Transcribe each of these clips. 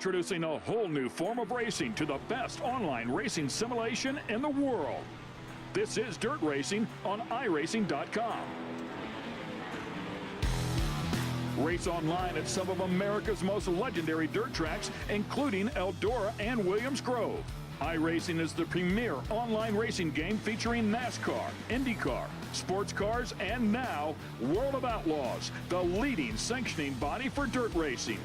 Introducing a whole new form of racing to the best online racing simulation in the world. This is Dirt Racing on iRacing.com. Race online at some of America's most legendary dirt tracks, including Eldora and Williams Grove. iRacing is the premier online racing game featuring NASCAR, IndyCar, sports cars, and now World of Outlaws, the leading sanctioning body for dirt racing.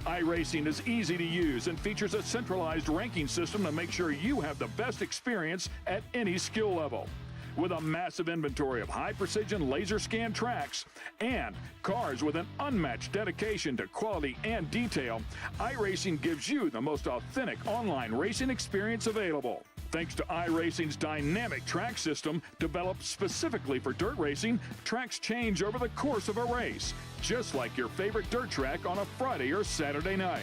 iRacing is easy to use and features a centralized ranking system to make sure you have the best experience at any skill level. With a massive inventory of high-precision laser scan tracks and cars with an unmatched dedication to quality and detail, iRacing gives you the most authentic online racing experience available. Thanks to iRacing's dynamic track system, developed specifically for dirt racing, tracks change over the course of a race, just like your favorite dirt track on a Friday or Saturday night.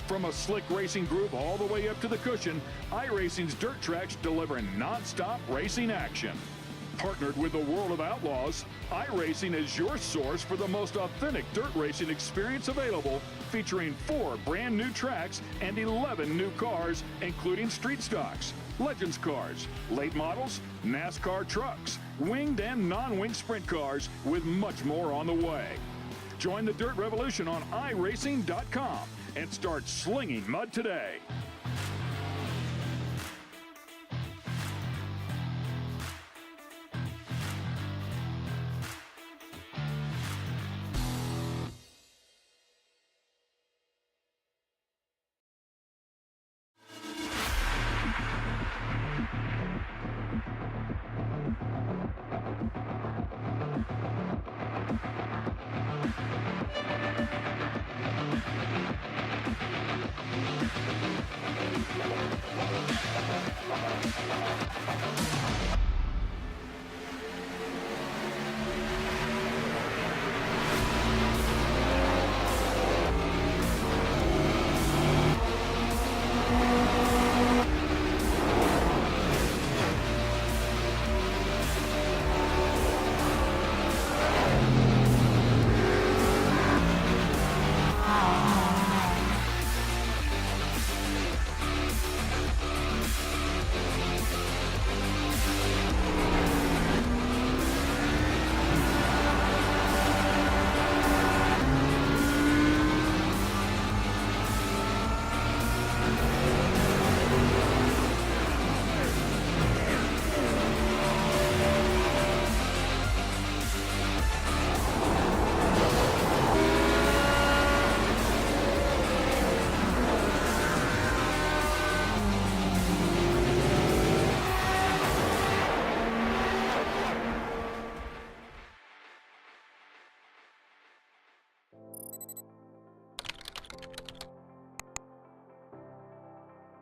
From a slick racing groove all the way up to the cushion, iRacing's dirt tracks deliver non-stop racing action. Partnered with the World of Outlaws, iRacing is your source for the most authentic dirt racing experience available, featuring 4 brand new tracks and 11 new cars, including street stocks, Legends cars, late models, NASCAR trucks, winged and non-winged sprint cars, with much more on the way. Join the Dirt Revolution on iRacing.com and start slinging mud today.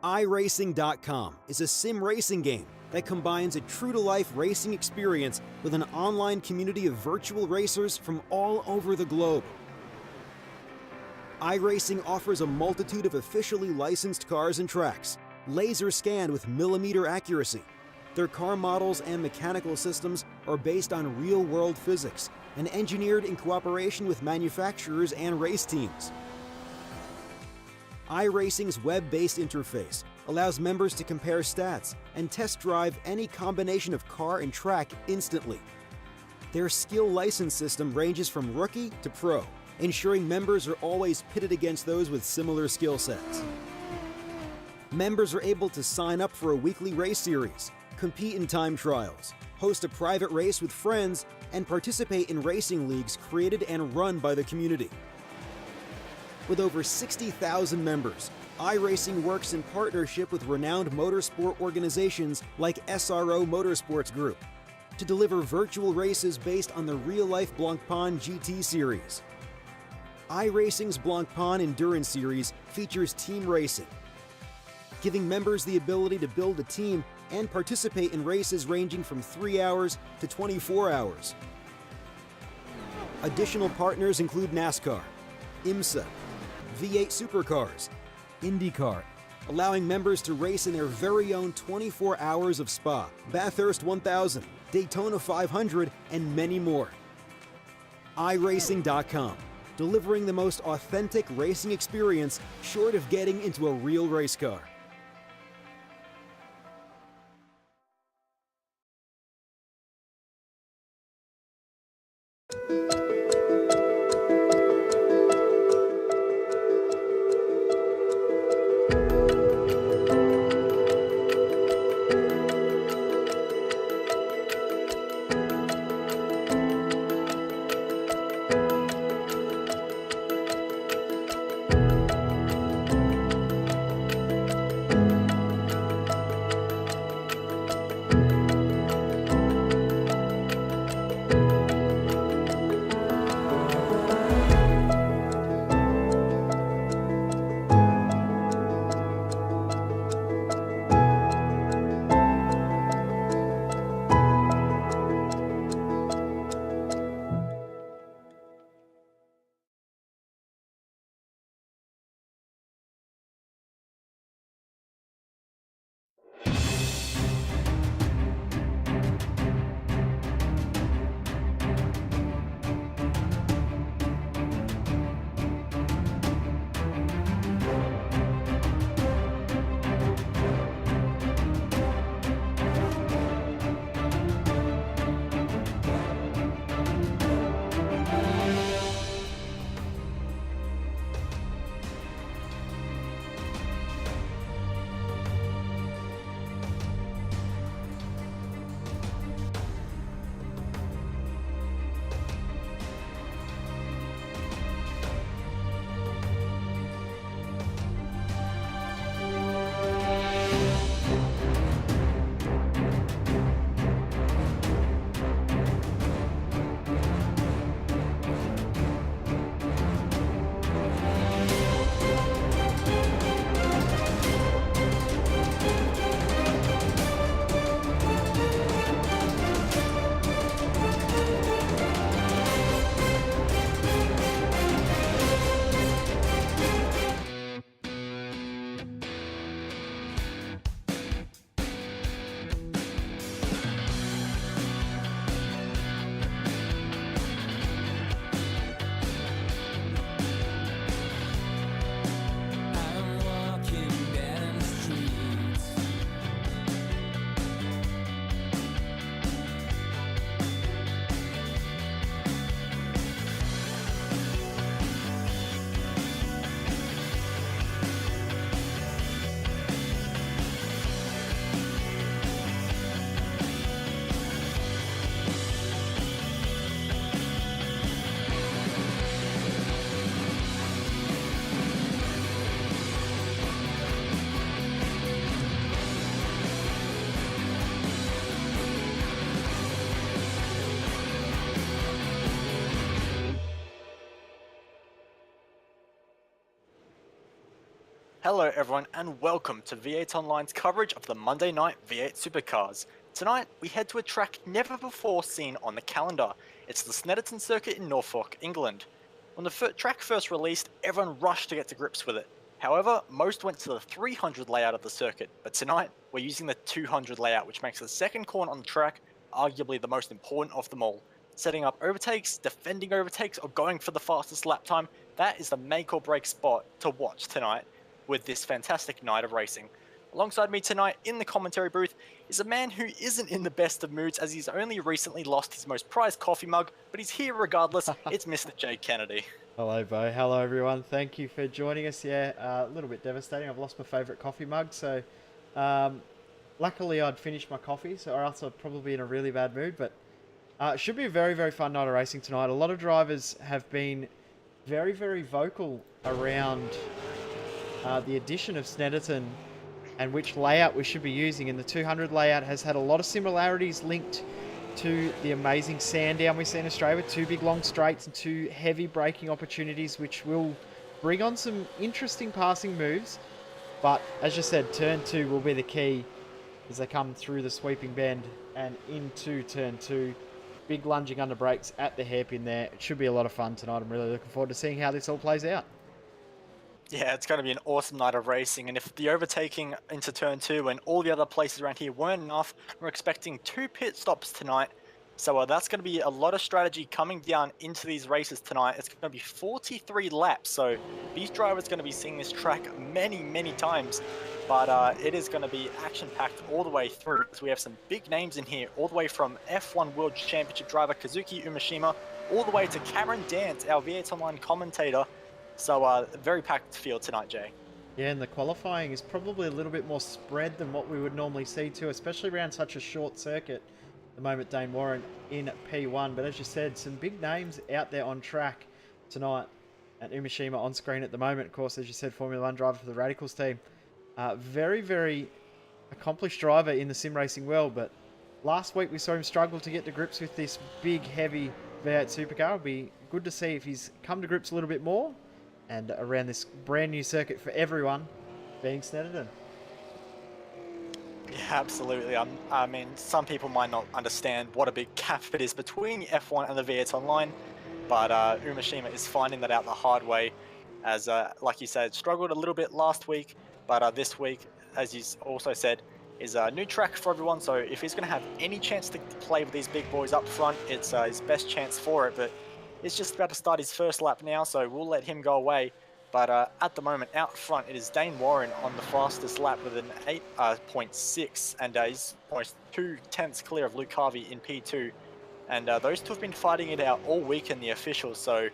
iRacing.com is a sim racing game that combines a true-to-life racing experience with an online community of virtual racers from all over the globe. iRacing offers a multitude of officially licensed cars and tracks, laser scanned with millimeter accuracy. Their car models and mechanical systems are based on real-world physics and engineered in cooperation with manufacturers and race teams. iRacing's web-based interface allows members to compare stats and test drive any combination of car and track instantly. Their skill license system ranges from rookie to pro, ensuring members are always pitted against those with similar skill sets. Members are able to sign up for a weekly race series, compete in time trials, host a private race with friends, and participate in racing leagues created and run by the community. With over 60,000 members, iRacing works in partnership with renowned motorsport organizations like SRO Motorsports Group to deliver virtual races based on the real-life Blancpain GT series. iRacing's Blancpain Endurance Series features team racing, giving members the ability to build a team and participate in races ranging from 3 hours to 24 hours. Additional partners include NASCAR, IMSA, V8 Supercars, IndyCar, allowing members to race in their very own 24 hours of Spa, Bathurst 1000, Daytona 500, and many more. iRacing.com, delivering the most authentic racing experience short of getting into a real race car. Hello everyone and welcome to V8 Online's coverage of the Monday night V8 Supercars. Tonight we head to a track never before seen on the calendar. It's the Snetterton circuit in Norfolk, England. When the track first released, everyone rushed to get to grips with it. However, most went to the 300 layout of the circuit, but tonight we're using the 200 layout, which makes the second corner on the track arguably the most important of them all. Setting up overtakes, defending overtakes, or going for the fastest lap time, that is the make or break spot to watch tonight with this fantastic night of racing. Alongside me tonight in the commentary booth is a man who isn't in the best of moods as he's only recently lost his most prized coffee mug, but he's here regardless. It's Mr. Jake Kennedy. Hello, Bo. Hello, everyone. Thank you for joining us. Yeah, a little bit devastating. I've lost my favourite coffee mug, so luckily I'd finished my coffee, or else I'd probably be in a really bad mood. But it should be a very, very fun night of racing tonight. A lot of drivers have been very, very vocal around the addition of Snetterton and which layout we should be using. And the 200 layout has had a lot of similarities linked to the amazing Sandown we see in Australia with two big long straights and two heavy braking opportunities, which will bring on some interesting passing moves. But as you said, turn 2 will be the key as they come through the sweeping bend and into turn 2. Big lunging under brakes at the hairpin there. It should be a lot of fun tonight. I'm really looking forward to seeing how this all plays out. Yeah, it's going to be an awesome night of racing, and if the overtaking into turn 2 and all the other places around here weren't enough, we're expecting 2 pit stops tonight So that's going to be a lot of strategy coming down into these races tonight. It's going to be 43 laps, so these drivers are going to be seeing this track many, many times. But it is going to be action-packed all the way through. So we have some big names in here, all the way from F1 World Championship driver Kazuki Umeshima, all the way to Cameron Dance, our V8 Online commentator. So very packed field tonight, Jay. Yeah, and the qualifying is probably a little bit more spread than what we would normally see too, especially around such a short circuit. At the moment, Dane Warren in P1, but as you said, some big names out there on track tonight. And Umeshima on screen at the moment, of course, as you said, Formula One driver for the Radicals team. Very, very accomplished driver in the sim racing world, but last week we saw him struggle to get to grips with this big, heavy V8 Supercar. It'll be good to see if he's come to grips a little bit more and around this brand new circuit for everyone, being Snetterton. Yeah, absolutely. I mean, some people might not understand what a big gap it is between the F1 and the V8 Online, but Umeshima is finding that out the hard way, as, like you said, struggled a little bit last week, but this week, as you also said, is a new track for everyone, so if he's going to have any chance to play with these big boys up front, it's his best chance for it, but he's just about to start his first lap now, so we'll let him go away. But at the moment, out front, it is Dane Warren on the fastest lap with an 8.6, and he's almost 2/10 clear of Luke Harvey in P2. And those two have been fighting it out all week in the officials, so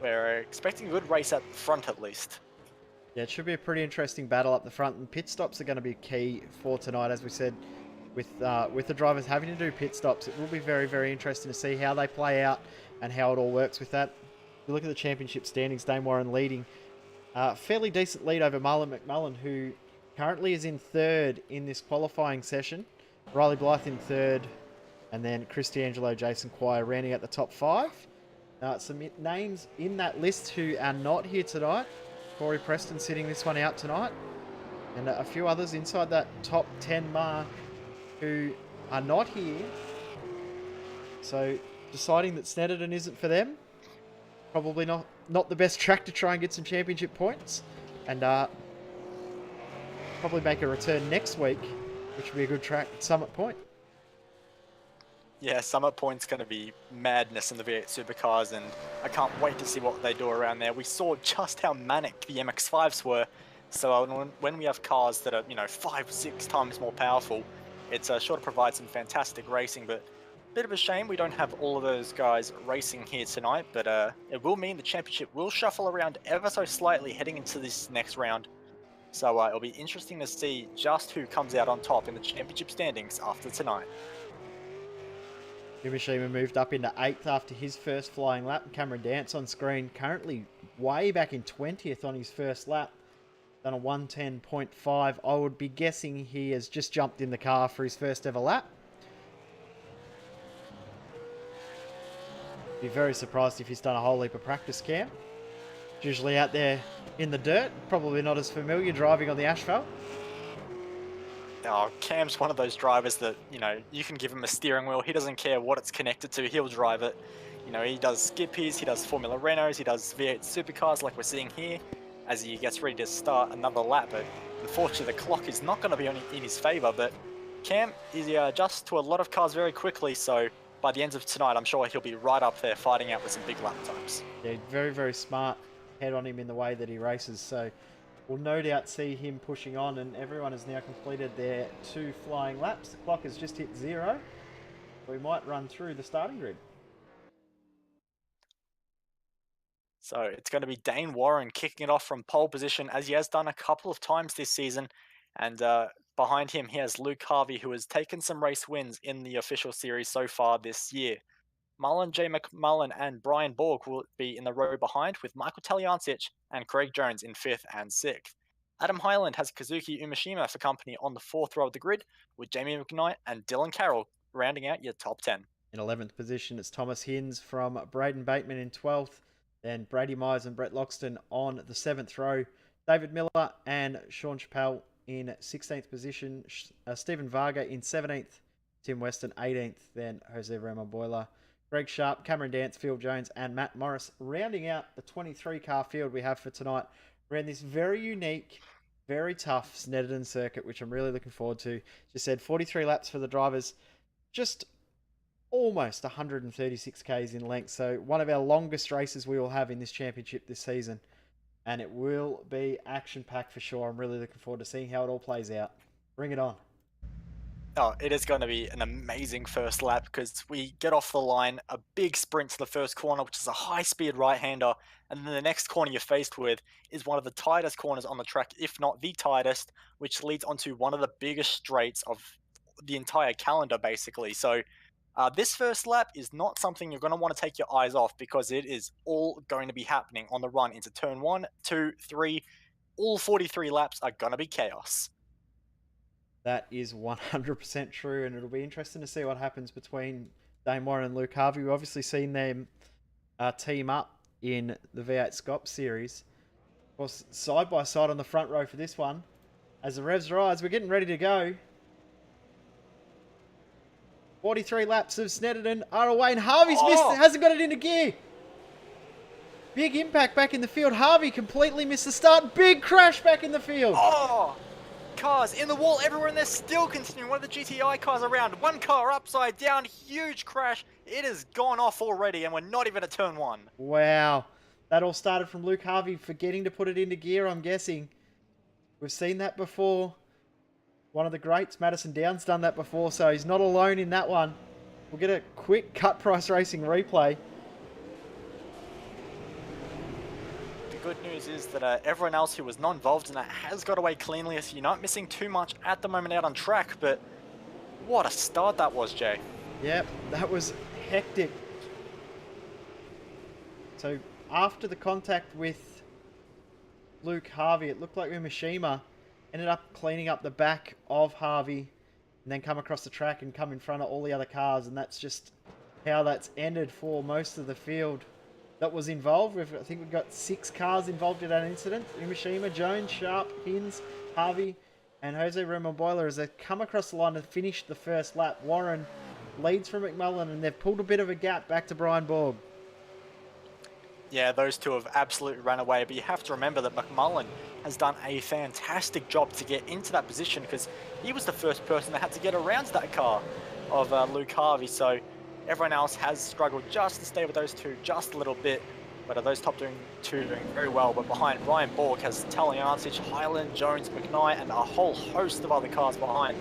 we're expecting a good race at the front at least. Yeah, it should be a pretty interesting battle up the front, and pit stops are going to be key for tonight, as we said. With the drivers having to do pit stops, it will be very, very interesting to see how they play out and how it all works with that. If you look at the championship standings, Dane Warren leading. Fairly decent lead over Marlon McMullen, who currently is in third in this qualifying session. Riley Blythe in third, and then Chris D'Angelo, Jason Quire rounding out the top five. Some names in that list who are not here tonight. Corey Preston sitting this one out tonight, and a few others inside that top 10 mark who are not here. So deciding that Snetterton isn't for them. Probably not the best track to try and get some championship points. And probably make a return next week, which will be a good track at Summit Point. Yeah, Summit Point's going to be madness in the V8 Supercars, and I can't wait to see what they do around there. We saw just how manic the MX-5s were, so when we have cars that are, 5-6 times more powerful, it's sure to provide some fantastic racing, but bit of a shame we don't have all of those guys racing here tonight, but it will mean the championship will shuffle around ever so slightly heading into this next round. So it'll be interesting to see just who comes out on top in the championship standings after tonight. Umeshima moved up into 8th after his first flying lap. Cameron Dance on screen, currently way back in 20th on his first lap. Done a 1:10.5. I would be guessing he has just jumped in the car for his first ever lap. Be very surprised if he's done a whole heap of practice, Cam. Usually out there in the dirt, probably not as familiar driving on the asphalt. Oh, Cam's one of those drivers that, you can give him a steering wheel. He doesn't care what it's connected to. He'll drive it. He does skippies, he does Formula Renaults, he does V8 Supercars like we're seeing here as he gets ready to start another lap. But unfortunately, the clock is not going to be in his favor. But Cam, he adjusts to a lot of cars very quickly. So by the end of tonight, I'm sure he'll be right up there fighting out with some big lap times. Yeah, very, very smart head on him in the way that he races. So we'll no doubt see him pushing on, and everyone has now completed their 2 flying laps. The clock has just hit 0. We might run through the starting grid. So it's going to be Dane Warren kicking it off from pole position, as he has done a couple of times this season. And behind him, he has Luke Harvey, who has taken some race wins in the official series so far this year. Marlon J. McMullen and Brian Borg will be in the row behind, with Michael Taliancic and Craig Jones in 5th and 6th. Adam Hyland has Kazuki Umeshima for company on the 4th row of the grid, with Jamie McKnight and Dylan Carroll rounding out your top 10. In 11th position, it's Thomas Hinz from Braden Bateman in 12th. Then Brady Myers and Brett Loxton on the 7th row. David Miller and Sean Chappell in 16th position. Stephen Varga in 17th. Tim Weston 18th. Then Jose Ramon Greg Sharp, Cameron Dance, Phil Jones, and Matt Morris rounding out the 23-car field we have for tonight. Around this very unique, very tough Snetterton circuit, which I'm really looking forward to. Just said 43 laps for the drivers. Just almost 136 k's in length. So one of our longest races we will have in this championship this season. And it will be action-packed for sure. I'm really looking forward to seeing how it all plays out. Bring it on. Oh, it is going to be an amazing first lap because we get off the line, a big sprint to the first corner, which is a high-speed right-hander, and then the next corner you're faced with is one of the tightest corners on the track, if not the tightest, which leads onto one of the biggest straights of the entire calendar, basically. So this first lap is not something you're going to want to take your eyes off because it is all going to be happening on the run into turn 1, 2, 3. All 43 laps are going to be chaos. That is 100% true, and it'll be interesting to see what happens between Dane Warren and Luke Harvey. We've obviously seen them team up in the V8 Scop series. Of course, side by side on the front row for this one. As the revs rise, we're getting ready to go. 43 laps of Snetterton are away, and Harvey's missed it, hasn't got it into gear. Big impact back in the field. Harvey completely missed the start. Big crash back in the field. Oh! Cars in the wall everywhere, and they're still continuing. One of the GTI cars around. One car upside down. Huge crash. It has gone off already, and we're not even at turn 1. Wow. That all started from Luke Harvey forgetting to put it into gear, I'm guessing. We've seen that before. One of the greats, Madison Downs, done that before, so he's not alone in that one. We'll get a quick Cut Price Racing replay. The good news is that everyone else who was not involved in that has got away cleanly, so you're not missing too much at the moment out on track, but what a start that was, Jay. Yep, that was hectic. So after the contact with Luke Harvey, it looked like Umashima ended up cleaning up the back of Harvey and then come across the track and come in front of all the other cars, and that's just how that's ended for most of the field that was involved. I think we've got 6 cars involved in that incident. Umashima, Jones, Sharp, Hins, Harvey, and Jose Ramon Boiler as they come across the line and finish the first lap. Warren leads from McMullen, and they've pulled a bit of a gap back to Brian Borg. Yeah, those two have absolutely run away, but you have to remember that McMullen has done a fantastic job to get into that position because he was the first person that had to get around to that car of Luke Harvey, so everyone else has struggled just to stay with those two just a little bit, but those top two doing very well. But behind, Ryan Borg has Taliancic, Highland, Jones, McKnight, and a whole host of other cars behind.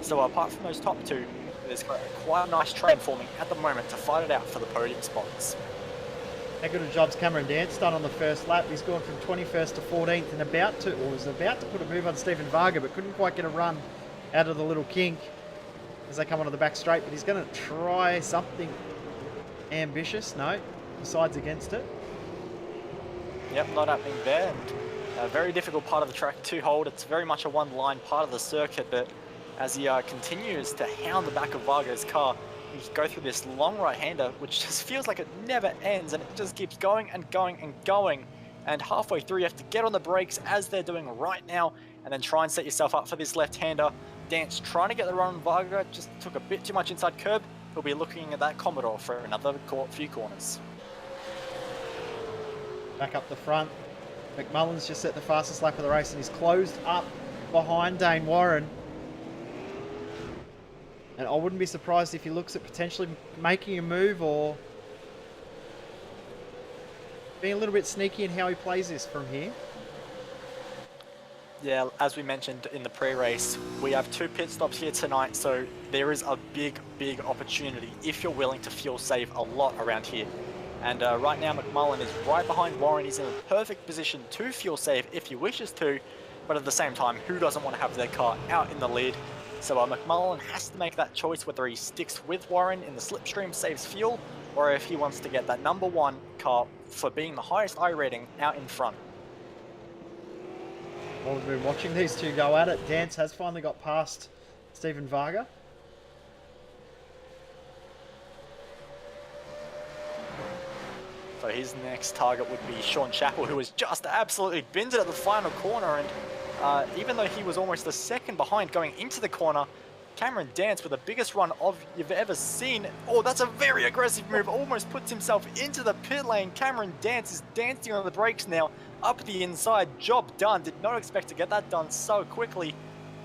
So apart from those top two, there's quite a nice train forming at the moment to fight it out for the podium spots. How good a job's Cameron Dance done on the first lap. He's gone from 21st to 14th and was about to put a move on Stephen Varga, but couldn't quite get a run out of the little kink as they come onto the back straight. But he's going to try something ambitious. No, decides against it. Yep, not happening there. And a very difficult part of the track to hold. It's very much a one-line part of the circuit, but as he continues to hound the back of Varga's car, he go through this long right-hander, which just feels like it never ends, and it just keeps going and going and going. And halfway through, you have to get on the brakes, as they're doing right now, and then try and set yourself up for this left-hander. Dance trying to get the run on Varga, just took a bit too much inside curb. He'll be looking at that Commodore for another few corners. Back up the front. McMullen's just set the fastest lap of the race, and he's closed up behind Dane Warren. And I wouldn't be surprised if he looks at potentially making a move or being a little bit sneaky in how he plays this from here. Yeah, as we mentioned in the pre-race, we have 2 pit stops here tonight, so there is a big opportunity if you're willing to fuel save a lot around here. And right now McMullen is right behind Warren. He's in a perfect position to fuel save if he wishes to, but at the same time, who doesn't want to have their car out in the lead? So McMullen has to make that choice whether he sticks with Warren in the slipstream, saves fuel, or if he wants to get that #1 car for being the highest I rating out in front. Well, we've been watching these two go at it. Dance has finally got past Stephen Varga. So his next target would be Sean Chappell, who was just absolutely binned it at the final corner, and even though he was almost a second behind going into the corner, Cameron Dance with the biggest run you've ever seen. Oh, that's a very aggressive move. Almost puts himself into the pit lane. Cameron Dance is dancing on the brakes now. Up the inside. Job done. Did not expect to get that done so quickly.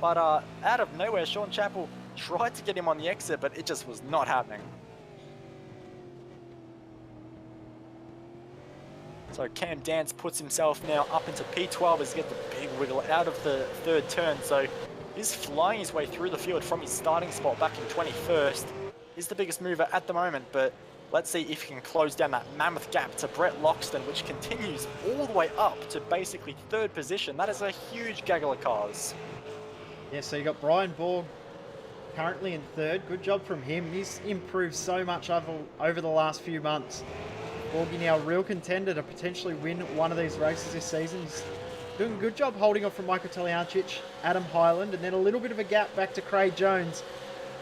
But out of nowhere, Sean Chappell tried to get him on the exit, but it just was not happening. So Cam Dance puts himself now up into P12 as he gets the big wiggle out of the third turn. So he's flying his way through the field from his starting spot back in 21st. He's the biggest mover at the moment, but let's see if he can close down that mammoth gap to Brett Loxton, which continues all the way up to basically third position. That is a huge gaggle of cars. Yeah, so you got Brian Borg currently in third. Good job from him. He's improved so much over the last few months. Borgie now a real contender to potentially win one of these races this season. He's doing a good job holding off from Michael Taliancic, Adam Hyland, and then a little bit of a gap back to Craig Jones.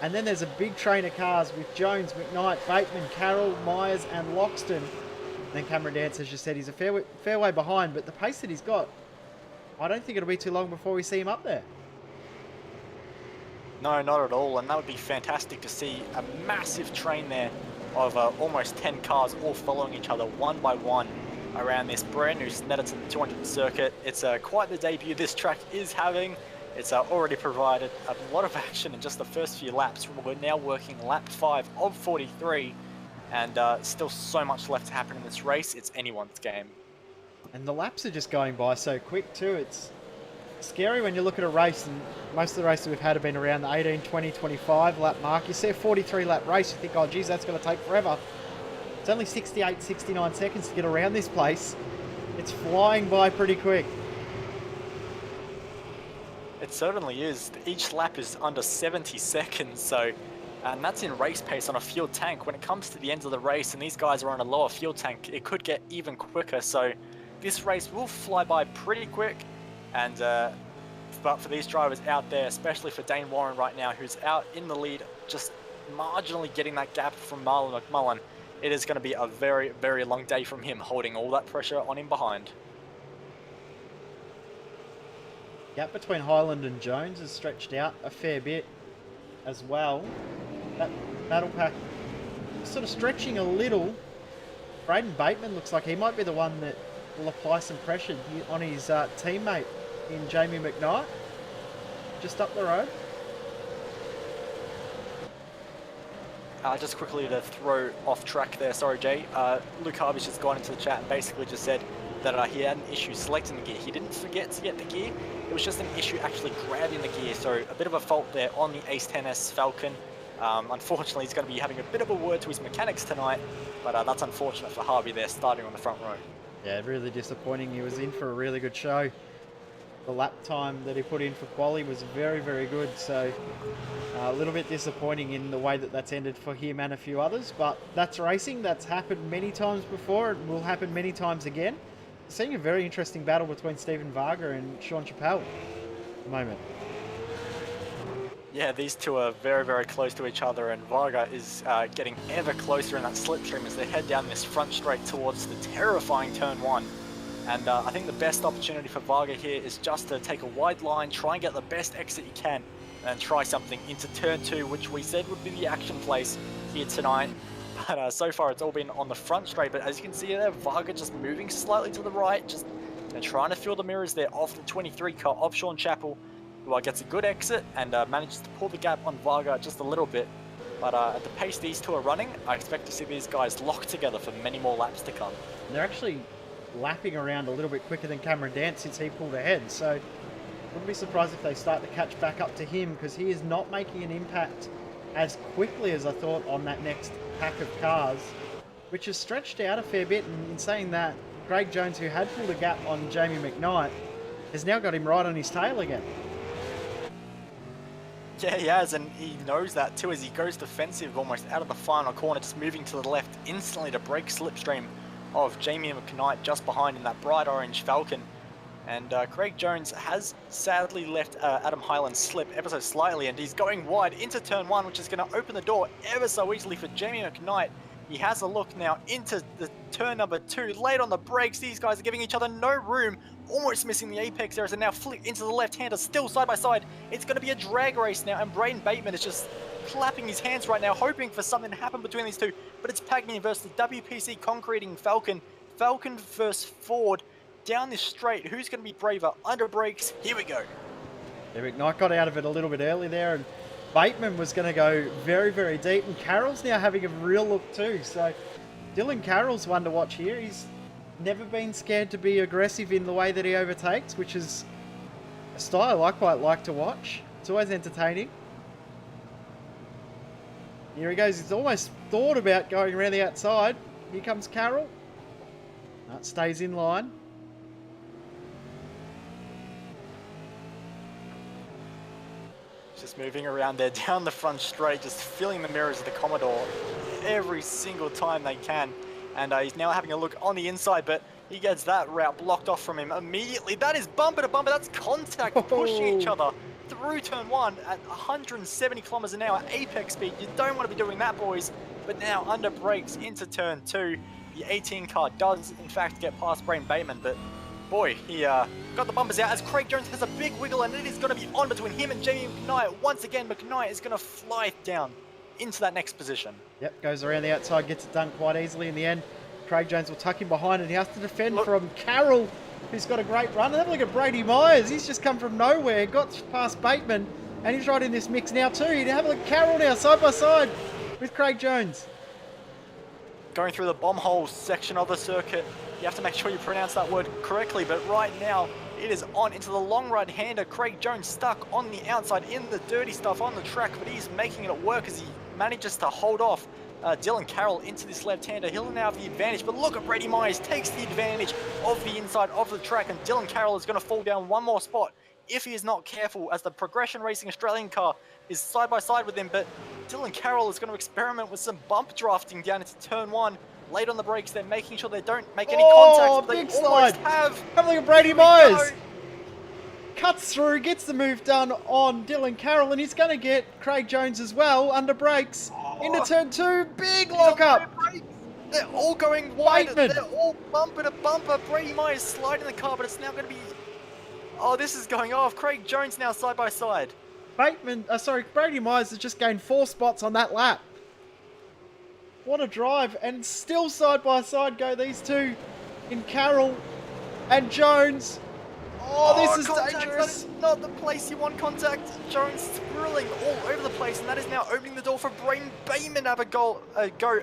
And then there's a big train of cars with Jones, McKnight, Bateman, Carroll, Myers, and Loxton. And then Cameron Dance, as you said, he's a fair way behind, but the pace that he's got, I don't think it'll be too long before we see him up there. No, not at all, and that would be fantastic to see a massive train there of almost 10 cars all following each other one by one around this brand new Snetterton 200 circuit. It's quite the debut this track is having. It's already provided a lot of action in just the first few laps. We're now working lap 5 of 43, and still so much left to happen in this race. It's anyone's game. And the laps are just going by so quick too. It's scary when you look at a race, and most of the races we've had have been around the 18, 20, 25 lap mark. You see a 43 lap race, you think, oh geez, that's going to take forever. It's only 68, 69 seconds to get around this place. It's flying by pretty quick. It certainly is. Each lap is under 70 seconds, so, and that's in race pace on a fuel tank. When it comes to the end of the race and these guys are on a lower fuel tank, it could get even quicker. So this race will fly by pretty quick. And but for these drivers out there, especially for Dane Warren right now, who's out in the lead, just marginally getting that gap from Marlon McMullen, it is going to be a very, very long day from him, holding all that pressure on him behind. Gap between Hyland and Jones has stretched out a fair bit as well. That battle pack sort of stretching a little. Braden Bateman looks like he might be the one that will apply some pressure on his teammate in Jamie McKnight, just up the road. Just quickly to throw off track there, sorry Jay, Luke Harvey's just gone into the chat and basically just said that he had an issue selecting the gear. He didn't forget to get the gear, it was just an issue actually grabbing the gear, so a bit of a fault there on the Ace 10S Falcon. Unfortunately, he's going to be having a bit of a word to his mechanics tonight, but that's unfortunate for Harvey there, starting on the front row. Yeah, really disappointing. He was in for a really good show. The lap time that he put in for quali was very, very good, so a little bit disappointing in the way that that's ended for him and a few others, but that's racing. That's happened many times before. It will happen many times again. Seeing a very interesting battle between Stephen Varga and Sean Chappelle at the moment. Yeah, these two are very, very close to each other, and Varga is getting ever closer in that slipstream as they head down this front straight towards the terrifying turn 1. And I think the best opportunity for Varga here is just to take a wide line, try and get the best exit you can, and try something into turn 2, which we said would be the action place here tonight. But so far it's all been on the front straight, but as you can see there, Varga just moving slightly to the right, just trying to fill the mirrors there off the 23 car of Sean Chappell, who gets a good exit and manages to pull the gap on Varga just a little bit. But at the pace these two are running, I expect to see these guys locked together for many more laps to come. They're actually lapping around a little bit quicker than Cameron Dance since he pulled ahead, so wouldn't be surprised if they start to catch back up to him, because he is not making an impact as quickly as I thought on that next pack of cars, which has stretched out a fair bit. And in saying that, Craig Jones, who had pulled a gap on Jamie McKnight, has now got him right on his tail again. Yeah, he has, and he knows that too as he goes defensive almost out of the final corner, just moving to the left instantly to break slipstream of Jamie McKnight just behind in that bright orange Falcon. And Craig Jones has sadly left Adam Hyland slip ever so slightly, and he's going wide into turn 1, which is going to open the door ever so easily for Jamie McKnight. He has a look now into the turn number 2, late on the brakes. These guys are giving each other no room, almost missing the apex there as they now flick into the left-hander, still side by side. It's going to be a drag race now, and Braden Bateman is just clapping his hands right now, hoping for something to happen between these two. But it's Pagny versus the WPC concreting Falcon. Falcon versus Ford down this straight. Who's going to be braver? Under brakes. Here we go. Yeah, McKnight got out of it a little bit early there, and Bateman was going to go very, very deep, and Carroll's now having a real look too. So Dylan Carroll's one to watch here. He's never been scared to be aggressive in the way that he overtakes, which is a style I quite like to watch. It's always entertaining. Here he goes. He's almost thought about going around the outside. Here comes Carroll. No, it stays in line. Just moving around there down the front straight, just filling the mirrors of the Commodore every single time they can. And he's now having a look on the inside, but he gets that route blocked off from him immediately. That is bumper to bumper. That's contact, pushing each other through turn one at 170 kilometers an hour apex speed. You don't want to be doing that, boys. But now under brakes into turn two, the 18 car does in fact get past Braden Bateman, but boy, he got the bumpers out as Craig Jones has a big wiggle, and it is going to be on between him and Jamie McKnight. Once again, McKnight is going to fly down into that next position. Yep, goes around the outside, gets it done quite easily in the end. Craig Jones will tuck him behind, and he has to defend from Carroll, who's got a great run. And have a look at Brady Myers. He's just come from nowhere, got past Bateman, and he's right in this mix now too. You have a look at Carroll now, side by side with Craig Jones. Going through the bomb hole section of the circuit, you have to make sure you pronounce that word correctly, but right now it is on into the long right-hander. Craig Jones stuck on the outside in the dirty stuff on the track, but he's making it work as he manages to hold off Dylan Carroll into this left-hander. He'll now have the advantage, but look at Brady Myers takes the advantage of the inside of the track, and Dylan Carroll is going to fall down one more spot if he is not careful, as the Progression Racing Australian car is side by side with him. But Dylan Carroll is going to experiment with some bump drafting down into turn one. Late on the brakes, they're making sure they don't make any contact, but they big almost slide. have. Have a look at Brady Myers. Cuts through, gets the move done on Dylan Carroll, and he's going to get Craig Jones as well under brakes into turn two. Big lock-up. They're all going wide. Bateman. They're all bumper to bumper. Brady Myers sliding the car, but it's now going to be... Oh, this is going off. Craig Jones now side by side. Brady Myers has just gained 4 spots on that lap. What a drive, and still side by side go these two in Carroll and Jones. Oh, this is contact. dangerous. That is not the place you want contact. Jones swirling all over the place, and that is now opening the door for Braden Bateman to have a go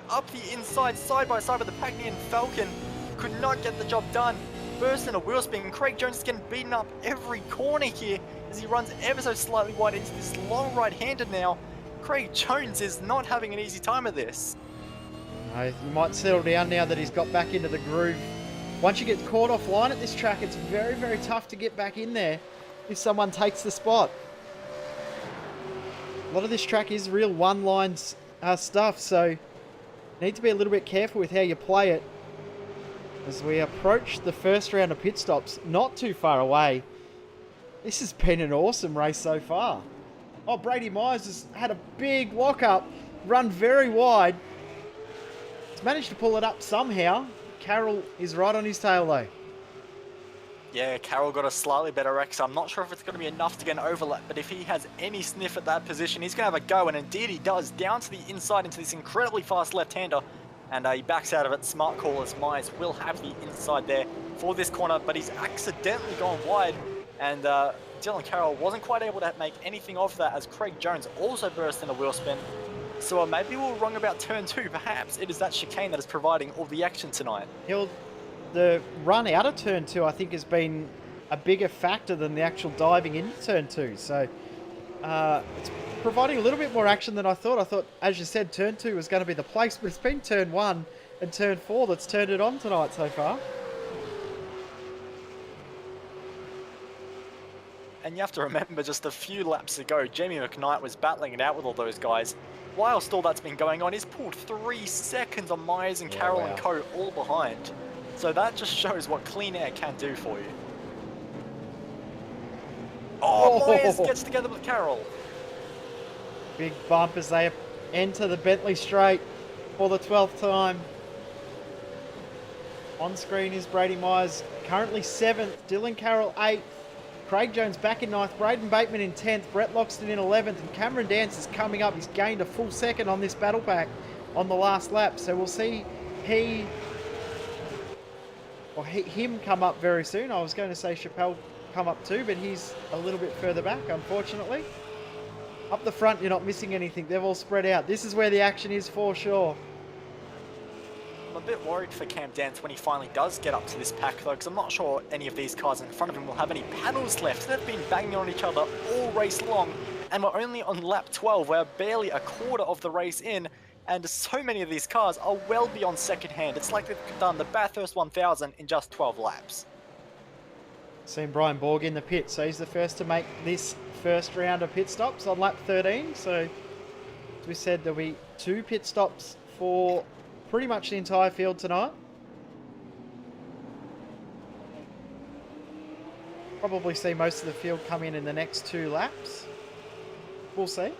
up the inside, side by side with the Pagny and Falcon. Could not get the job done. Burst in a wheel spin. Craig Jones is getting beaten up every corner here as he runs ever so slightly wide into this long right-hander now. Craig Jones is not having an easy time of this. He might settle down now that he's got back into the groove. Once you get caught offline at this track, it's very, very tough to get back in there if someone takes the spot. A lot of this track is real one-line stuff, so need to be a little bit careful with how you play it. As we approach the first round of pit stops, not too far away. This has been an awesome race so far. Oh, Brady Myers has had a big lock-up, run very wide. He's managed to pull it up somehow. Carroll is right on his tail though. Yeah, Carroll got a slightly better wreck, so I'm not sure if it's going to be enough to get an overlap, but if he has any sniff at that position, he's going to have a go, and indeed he does, down to the inside into this incredibly fast left-hander, and he backs out of it. Smart call, as Myers will have the inside there for this corner, but he's accidentally gone wide, and Dylan Carroll wasn't quite able to make anything of that as Craig Jones also burst in a wheel spin. So maybe we're wrong about turn two. Perhaps it is that chicane that is providing all the action tonight. The run out of turn two, I think, has been a bigger factor than the actual diving into turn two. So it's providing a little bit more action than I thought. I thought, as you said, turn two was going to be the place, but it's been turn one and turn four that's turned it on tonight so far. And you have to remember, just a few laps ago, Jamie McKnight was battling it out with all those guys. Whilst all that's been going on, he's pulled 3 seconds on Myers and Carroll and co. all behind. So that just shows what clean air can do for you. Oh, Myers gets together with Carroll. Big bump as they enter the Bentley Straight for the 12th time. On screen is Brady Myers, currently 7th. Dylan Carroll 8th. Craig Jones back in 9th, Braden Bateman in 10th, Brett Loxton in 11th, and Cameron Dance is coming up. He's gained a full second on this battle pack on the last lap, so we'll see him come up very soon. I was going to say Chappelle come up too, but he's a little bit further back, unfortunately. Up the front, you're not missing anything. They've all spread out. This is where the action is for sure. a bit worried for Cam Dance when he finally does get up to this pack though, because I'm not sure any of these cars in front of him will have any paddles left. They've been banging on each other all race long, and we're only on lap 12. We're barely a quarter of the race in, and so many of these cars are well beyond second hand. It's like they've done the Bathurst 1000 in just 12 laps. Seen Brian Borg in the pit, so he's the first to make this first round of pit stops on lap 13. So as we said, there'll be 2 pit stops for pretty much the entire field tonight. Probably see most of the field come in the next 2 laps. We'll see.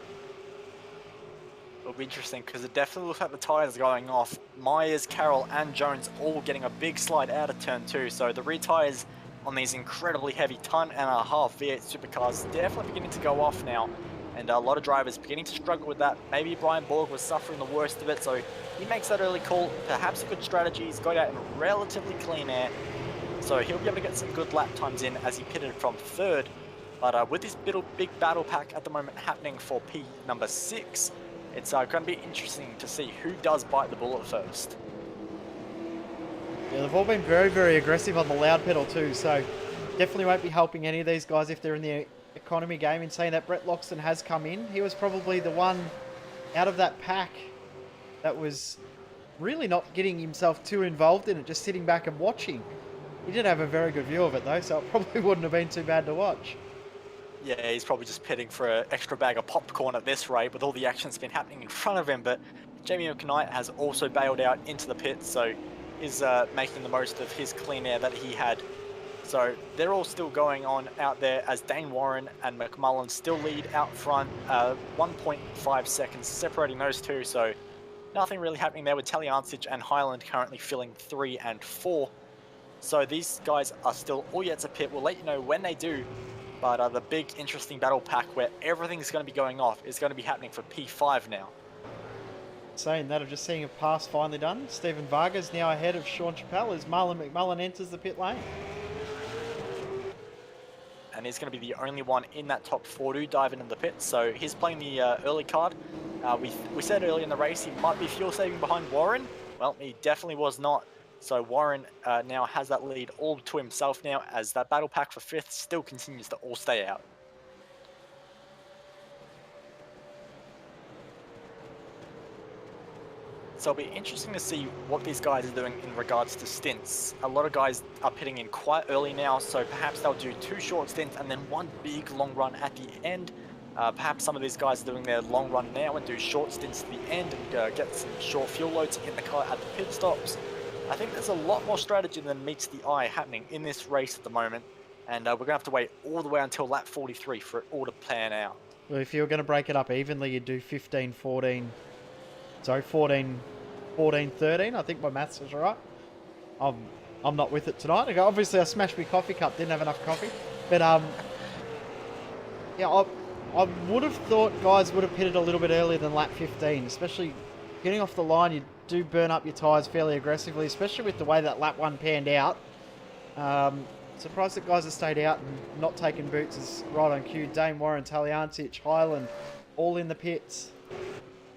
It'll be interesting because it definitely looks like the tyres are going off. Myers, Carroll and Jones all getting a big slide out of turn 2. So the rear tyres on these incredibly heavy tonne-and-a-half V8 supercars definitely beginning to go off now. And a lot of drivers beginning to struggle with that. Maybe Brian Borg was suffering the worst of it, so he makes that early call. Perhaps a good strategy. He's got out in relatively clean air, so he'll be able to get some good lap times in as he pitted from 3rd. But with this big battle pack at the moment happening for P number 6, it's going to be interesting to see who does bite the bullet first. Yeah, they've all been very, very aggressive on the loud pedal too, so definitely won't be helping any of these guys if they're in the economy game. In saying that, Brett Loxton has come in. He was probably the one out of that pack that was really not getting himself too involved in it, just sitting back and watching. He did have a very good view of it though, so it probably wouldn't have been too bad to watch. Yeah, he's probably just pitting for an extra bag of popcorn at this rate with all the action's been happening in front of him. But Jamie McKnight has also bailed out into the pit, so is making the most of his clean air that he had. So they're all still going on out there as Dane Warren and McMullen still lead out front, 1.5 seconds separating those two. So nothing really happening there with Taliancic and Highland currently filling 3 and 4. So these guys are still all yet to pit. We'll let you know when they do. But the big interesting battle pack where everything's going to be going off is going to be happening for P5 now. Saying that, I'm just seeing a pass finally done. Stephen Vargas now ahead of Sean Chappelle as Marlon McMullen enters the pit lane. And he's going to be the only one in that top 4 to dive into the pit. So he's playing the early card. We said earlier in the race he might be fuel saving behind Warren. Well, he definitely was not. So Warren now has that lead all to himself now as that battle pack for 5th still continues to all stay out. So it'll be interesting to see what these guys are doing in regards to stints. A lot of guys are pitting in quite early now, so perhaps they'll do 2 short stints and then 1 big long run at the end. Perhaps some of these guys are doing their long run now and do short stints at the end and get some short fuel loads in the car at the pit stops. I think there's a lot more strategy than meets the eye happening in this race at the moment, and we're going to have to wait all the way until lap 43 for it all to plan out. Well, if you were going to break it up evenly, you'd do 15, 14... Sorry, 14, 13. I think my maths is right. I'm not with it tonight. Obviously, I smashed my coffee cup. Didn't have enough coffee. But, yeah, I would have thought guys would have pitted a little bit earlier than lap 15. Especially getting off the line, you do burn up your tyres fairly aggressively, especially with the way that lap 1 panned out. Surprised that guys have stayed out and not taken boots is right on cue. Dane Warren, Taliancic, Highland, all in the pits.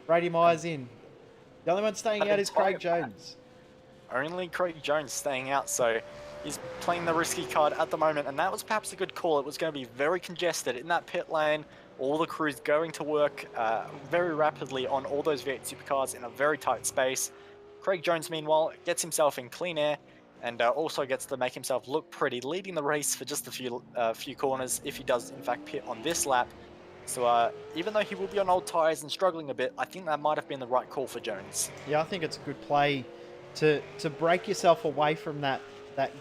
Brady Myers in. The only one staying out is Craig Jones. Only Craig Jones staying out, so he's playing the risky card at the moment, and that was perhaps a good call. It was going to be very congested in that pit lane, all the crews going to work very rapidly on all those V8 supercars in a very tight space. Craig Jones, meanwhile, gets himself in clean air and also gets to make himself look pretty, leading the race for just a few corners if he does in fact pit on this lap. So even though he will be on old tyres and struggling a bit, I think that might have been the right call for Jones. Yeah, I think it's a good play to break yourself away from that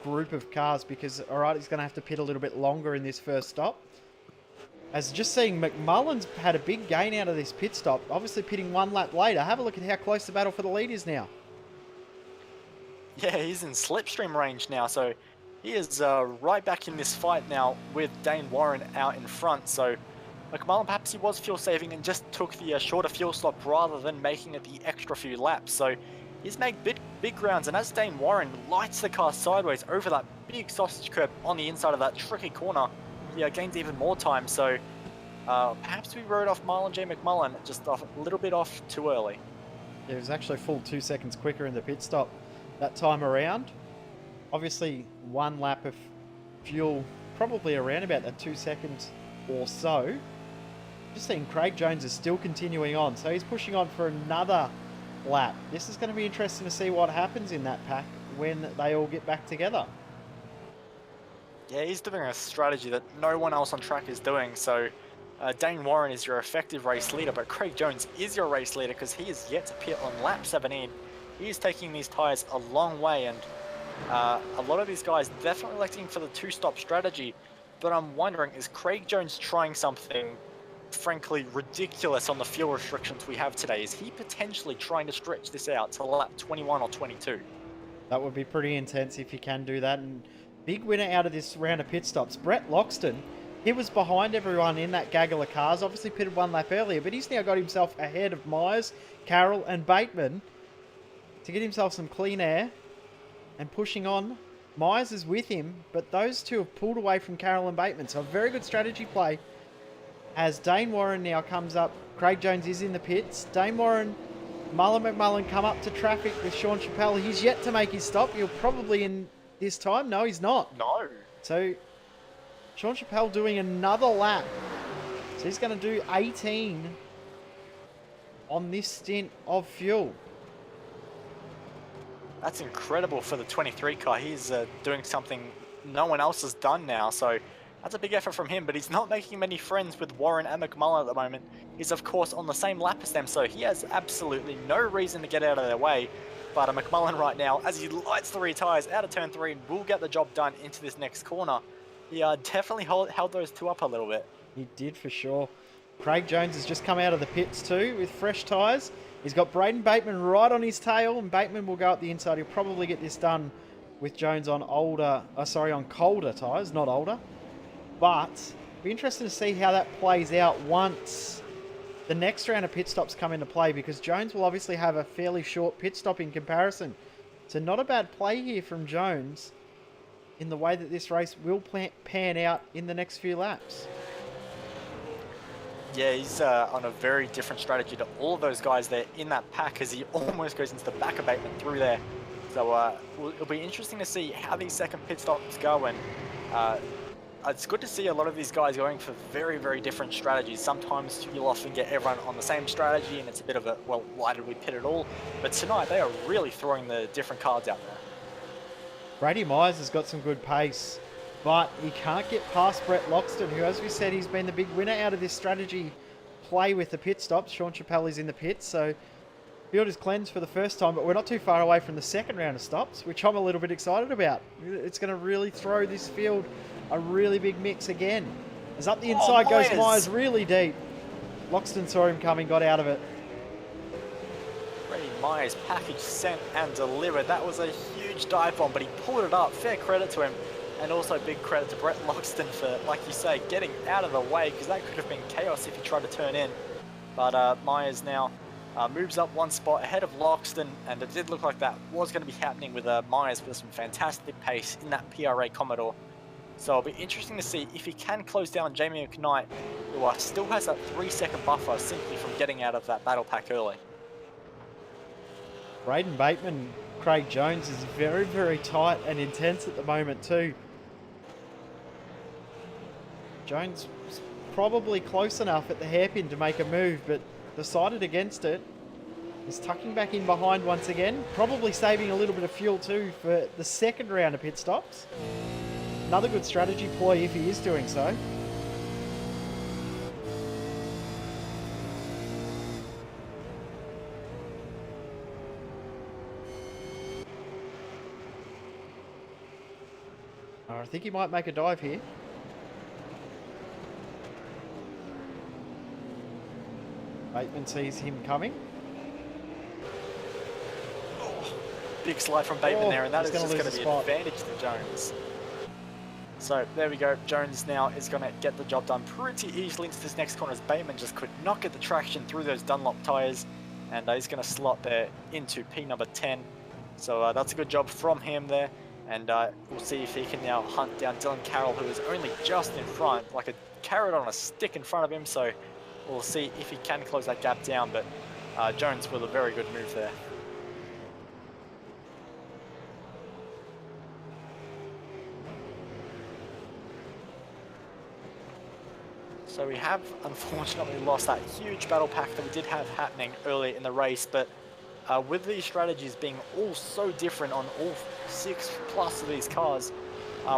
group of cars because, all right, he's going to have to pit a little bit longer in this first stop. As just seeing McMullen's had a big gain out of this pit stop, obviously pitting 1 lap later. Have a look at how close the battle for the lead is now. Yeah, he's in slipstream range now, so he is right back in this fight now with Dane Warren out in front. So McMullen, perhaps he was fuel saving and just took the shorter fuel stop rather than making it the extra few laps. So he's made big grounds, and as Dane Warren lights the car sideways over that big sausage curb on the inside of that tricky corner, he gains even more time. So perhaps we rode off Marlon J. McMullen just a little bit off too early. Yeah, it was actually a full 2 seconds quicker in the pit stop. that time around. Obviously, 1 lap of fuel, probably around about that 2 seconds or so. Just seeing Craig Jones is still continuing on, so he's pushing on for another lap. This is going to be interesting to see what happens in that pack when they all get back together. Yeah, he's doing a strategy that no one else on track is doing. So Dane Warren is your effective race leader, but Craig Jones is your race leader because he is yet to pit on lap 17. He is taking these tyres a long way, and a lot of these guys definitely electing for the 2-stop strategy. But I'm wondering, is Craig Jones trying something frankly ridiculous on the fuel restrictions we have today? Is he potentially trying to stretch this out to lap 21 or 22? That would be pretty intense if he can do that. And big winner out of this round of pit stops, Brett Loxton. He was behind everyone in that gaggle of cars, obviously pitted 1 lap earlier, but he's now got himself ahead of Myers, Carroll and Bateman to get himself some clean air and pushing on. Myers is with him, but those two have pulled away from Carroll and Bateman, so a very good strategy play as Dane Warren now comes up. Craig Jones is in the pits. Dane Warren, Mullen McMullen come up to traffic with Sean Chappelle. He's yet to make his stop. He'll probably in this time. No, he's not. No. So Sean Chappelle doing another lap. So he's going to do 18 on this stint of fuel. That's incredible for the 23 car. He's doing something no one else has done now. So that's a big effort from him, but he's not making many friends with Warren and McMullen at the moment. He's, of course, on the same lap as them, so he has absolutely no reason to get out of their way. But McMullen right now, as he lights the rear tyres out of turn 3, will get the job done into this next corner. He definitely held those two up a little bit. He did for sure. Craig Jones has just come out of the pits too with fresh tyres. He's got Braden Bateman right on his tail, and Bateman will go up the inside. He'll probably get this done with Jones on on colder tyres, not older. But it'll be interesting to see how that plays out once the next round of pit stops come into play, because Jones will obviously have a fairly short pit stop in comparison. So not a bad play here from Jones in the way that this race will pan out in the next few laps. Yeah, he's on a very different strategy to all of those guys there in that pack, as he almost goes into the back of Bateman through there. So it'll be interesting to see how these second pit stops go, and it's good to see a lot of these guys going for very, very different strategies. Sometimes you'll often get everyone on the same strategy, and it's a bit of a, well, why did we pit at all? But tonight, they are really throwing the different cards out there. Brady Myers has got some good pace, but he can't get past Brett Loxton, who, as we said, he's been the big winner out of this strategy play with the pit stops. Sean Chappelle is in the pits, so field is cleansed for the first time, but we're not too far away from the second round of stops, which I'm a little bit excited about. It's going to really throw this field a really big mix again. As up the inside goes Myers really deep. Loxton saw him coming, got out of it. Brady Myers package sent and delivered. That was a huge dive bomb, but he pulled it up. Fair credit to him. And also big credit to Brett Loxton for, like you say, getting out of the way, because that could have been chaos if he tried to turn in. But Myers now moves up 1 spot ahead of Loxton, and it did look like that was going to be happening with Myers with some fantastic pace in that PRA Commodore. So it'll be interesting to see if he can close down Jamie McKnight, who still has that 3-second buffer simply from getting out of that battle pack early. Braden Bateman, Craig Jones is very, very tight and intense at the moment too. Jones was probably close enough at the hairpin to make a move, but decided against it. He's tucking back in behind once again, probably saving a little bit of fuel too for the second round of pit stops. Another good strategy ploy if he is doing so. I think he might make a dive here. Bateman sees him coming. Oh, big slide from Bateman there, and that is just going to be an advantage to Jones. So there we go. Jones now is going to get the job done pretty easily into this next corner, as Bateman just could not get the traction through those Dunlop tyres, and he's going to slot there into P number 10. So that's a good job from him there, and we'll see if he can now hunt down Dylan Carroll, who is only just in front, like a carrot on a stick in front of him. So we'll see if he can close that gap down, but Jones with a very good move there. So we have unfortunately lost that huge battle pack that we did have happening early in the race, but with these strategies being all so different on all 6+ of these cars,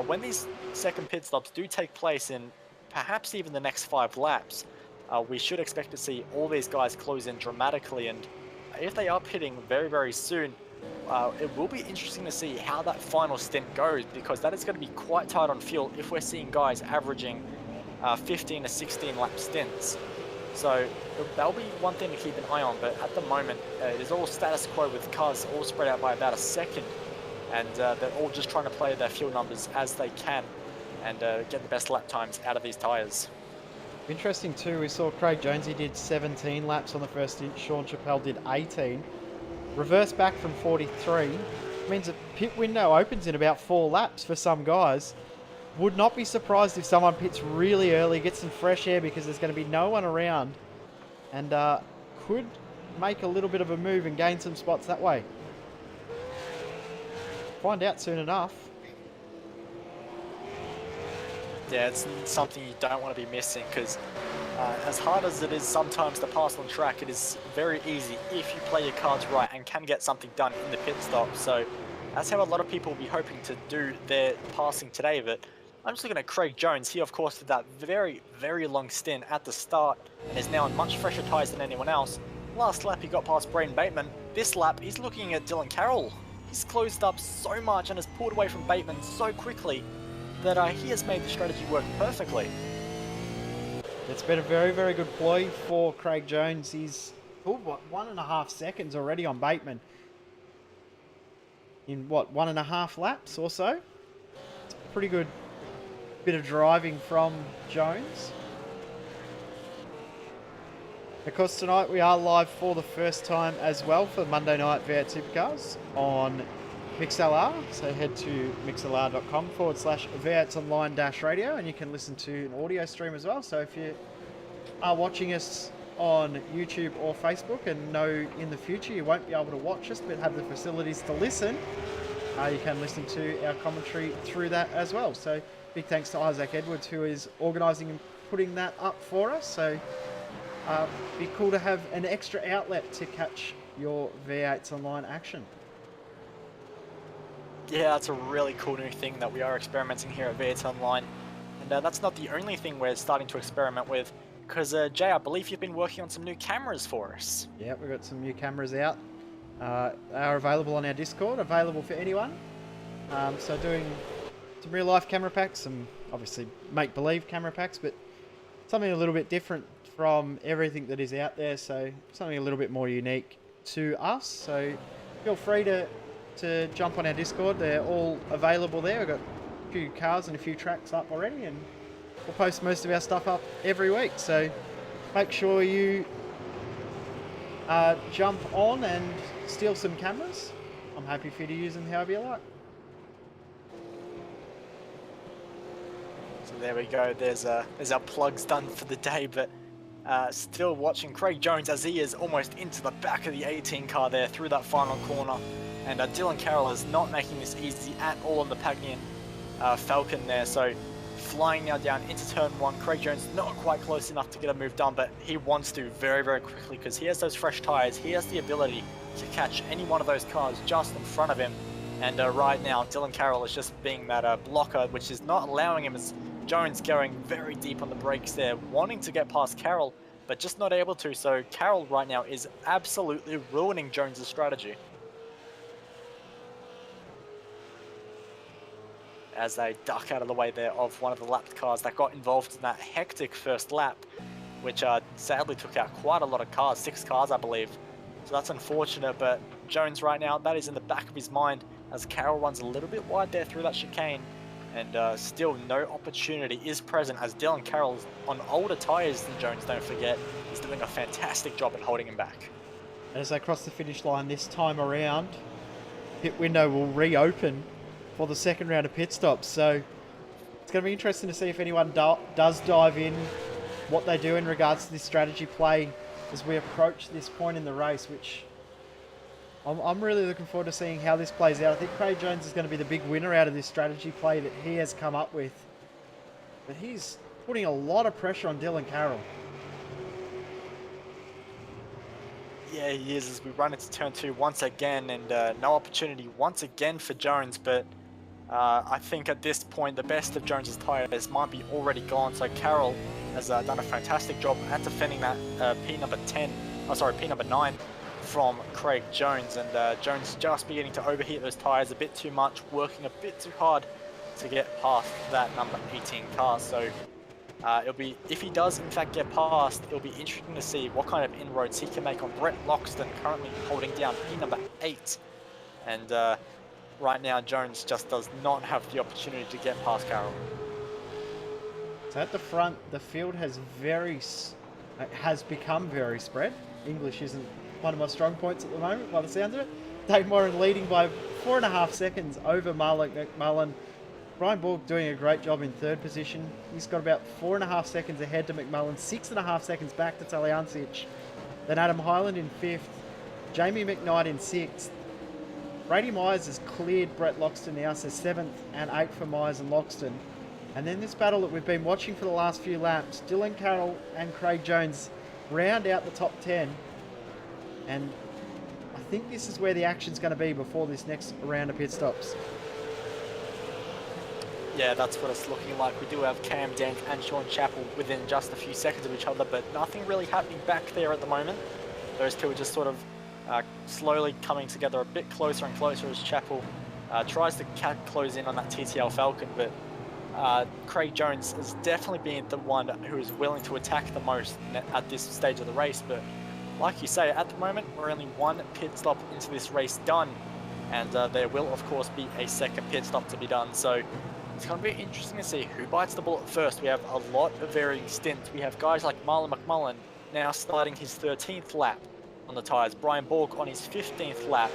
when these second pit stops do take place in perhaps even the next 5 laps, we should expect to see all these guys close in dramatically, and if they are pitting very, very soon, it will be interesting to see how that final stint goes, because that is going to be quite tight on fuel if we're seeing guys averaging 15 to 16 lap stints. So that'll be one thing to keep an eye on, but at the moment it is all status quo with cars all spread out by about a second, and they're all just trying to play their fuel numbers as they can and get the best lap times out of these tyres. Interesting too, we saw Craig Jones, he did 17 laps on the first stint, Sean Chappell did 18. Reverse back from 43 means a pit window opens in about 4 laps for some guys. Would not be surprised if someone pits really early, gets some fresh air because there's going to be no one around, and could make a little bit of a move and gain some spots that way. Find out soon enough. Yeah, it's something you don't want to be missing, because as hard as it is sometimes to pass on track, it is very easy if you play your cards right and can get something done in the pit stop. So that's how a lot of people will be hoping to do their passing today. But I'm just looking at Craig Jones. He, of course, did that very, very long stint at the start and is now on much fresher tyres than anyone else. Last lap, he got past Braden Bateman. This lap, he's looking at Dylan Carroll. He's closed up so much and has pulled away from Bateman so quickly that he has made the strategy work perfectly. It's been a very, very good ploy for Craig Jones. He's pulled, 1.5 seconds already on Bateman in, 1.5 laps or so? It's a pretty good bit of driving from Jones. Of course, tonight we are live for the first time as well for Monday Night V8 Supercars on MixLR. So head to mixlr.com/V8online-radio and you can listen to an audio stream as well. So if you are watching us on YouTube or Facebook and know in the future you won't be able to watch us but have the facilities to listen, you can listen to our commentary through that as well. So big thanks to Isaac Edwards, who is organising and putting that up for us. So be cool to have an extra outlet to catch your V8s online action. Yeah, that's a really cool new thing that we are experimenting here at V8 Online. And that's not the only thing we're starting to experiment with, because Jay, I believe you've been working on some new cameras for us. Yeah, we've got some new cameras out. They are available on our Discord, available for anyone. So doing some real life camera packs, some obviously make-believe camera packs, but something a little bit different from everything that is out there. So something a little bit more unique to us. So feel free to jump on our Discord. They're all available there. We've got a few cars and a few tracks up already, and we'll post most of our stuff up every week. So make sure you jump on and steal some cameras. I'm happy for you to use them however you like. So there we go. There's our plugs done for the day, but still watching Craig Jones as he is almost into the back of the 18 car there through that final corner. And Dylan Carroll is not making this easy at all on the Pagnian Falcon there. So flying now down into turn 1. Craig Jones not quite close enough to get a move done, but he wants to very, very quickly because he has those fresh tyres. He has the ability to catch any one of those cars just in front of him. And right now, Dylan Carroll is just being that blocker, which is not allowing him, as Jones going very deep on the brakes there, wanting to get past Carroll, but just not able to. So Carroll right now is absolutely ruining Jones's strategy, as they duck out of the way there of one of the lapped cars that got involved in that hectic first lap, which sadly took out quite a lot of cars, 6 cars I believe. So that's unfortunate, but Jones right now, that is in the back of his mind as Carroll runs a little bit wide there through that chicane, and still no opportunity is present as Dylan Carroll, on older tyres than Jones, don't forget, is doing a fantastic job at holding him back. As they cross the finish line this time around, pit window will reopen for the second round of pit stops. So it's going to be interesting to see if anyone does dive in, what they do in regards to this strategy play as we approach this point in the race, which I'm really looking forward to seeing how this plays out. I think Craig Jones is going to be the big winner out of this strategy play that he has come up with. But he's putting a lot of pressure on Dylan Carroll. Yeah, he is, as we run into turn 2 once again, and no opportunity once again for Jones, but I think at this point the best of Jones's tyres might be already gone, so Carroll has done a fantastic job at defending that P number 9 from Craig Jones, and Jones just beginning to overheat those tyres a bit too much, working a bit too hard to get past that number 18 car. So it'll be, if he does in fact get past, it'll be interesting to see what kind of inroads he can make on Brett Loxton, currently holding down P number 8. And right now Jones just does not have the opportunity to get past Carroll. So at the front, the field has become very spread. English isn't one of my strong points at the moment, by the sounds of it. Dave Moran leading by 4.5 seconds over Marlon McMullen. Brian Borg doing a great job in 3rd position. He's got about 4.5 seconds ahead to McMullen, 6.5 seconds back to Taliancic. Then Adam Hyland in 5th, Jamie McKnight in 6th. Brady Myers has cleared Brett Loxton now, so 7th and 8th for Myers and Loxton. And then this battle that we've been watching for the last few laps, Dylan Carroll and Craig Jones round out the top 10. And I think this is where the action's going to be before this next round of pit stops. Yeah, that's what it's looking like. We do have Cam Dent and Sean Chappell within just a few seconds of each other, but nothing really happening back there at the moment. Those two are just sort of slowly coming together a bit closer and closer as Chappell tries to close in on that TTL Falcon, but Craig Jones has definitely been the one who is willing to attack the most at this stage of the race. But like you say, at the moment, we're only one pit stop into this race done, and there will, of course, be a second pit stop to be done. So it's going to be interesting to see who bites the bullet first. We have a lot of varying stints. We have guys like Marlon McMullen now starting his 13th lap on the tyres, Brian Borg on his 15th lap.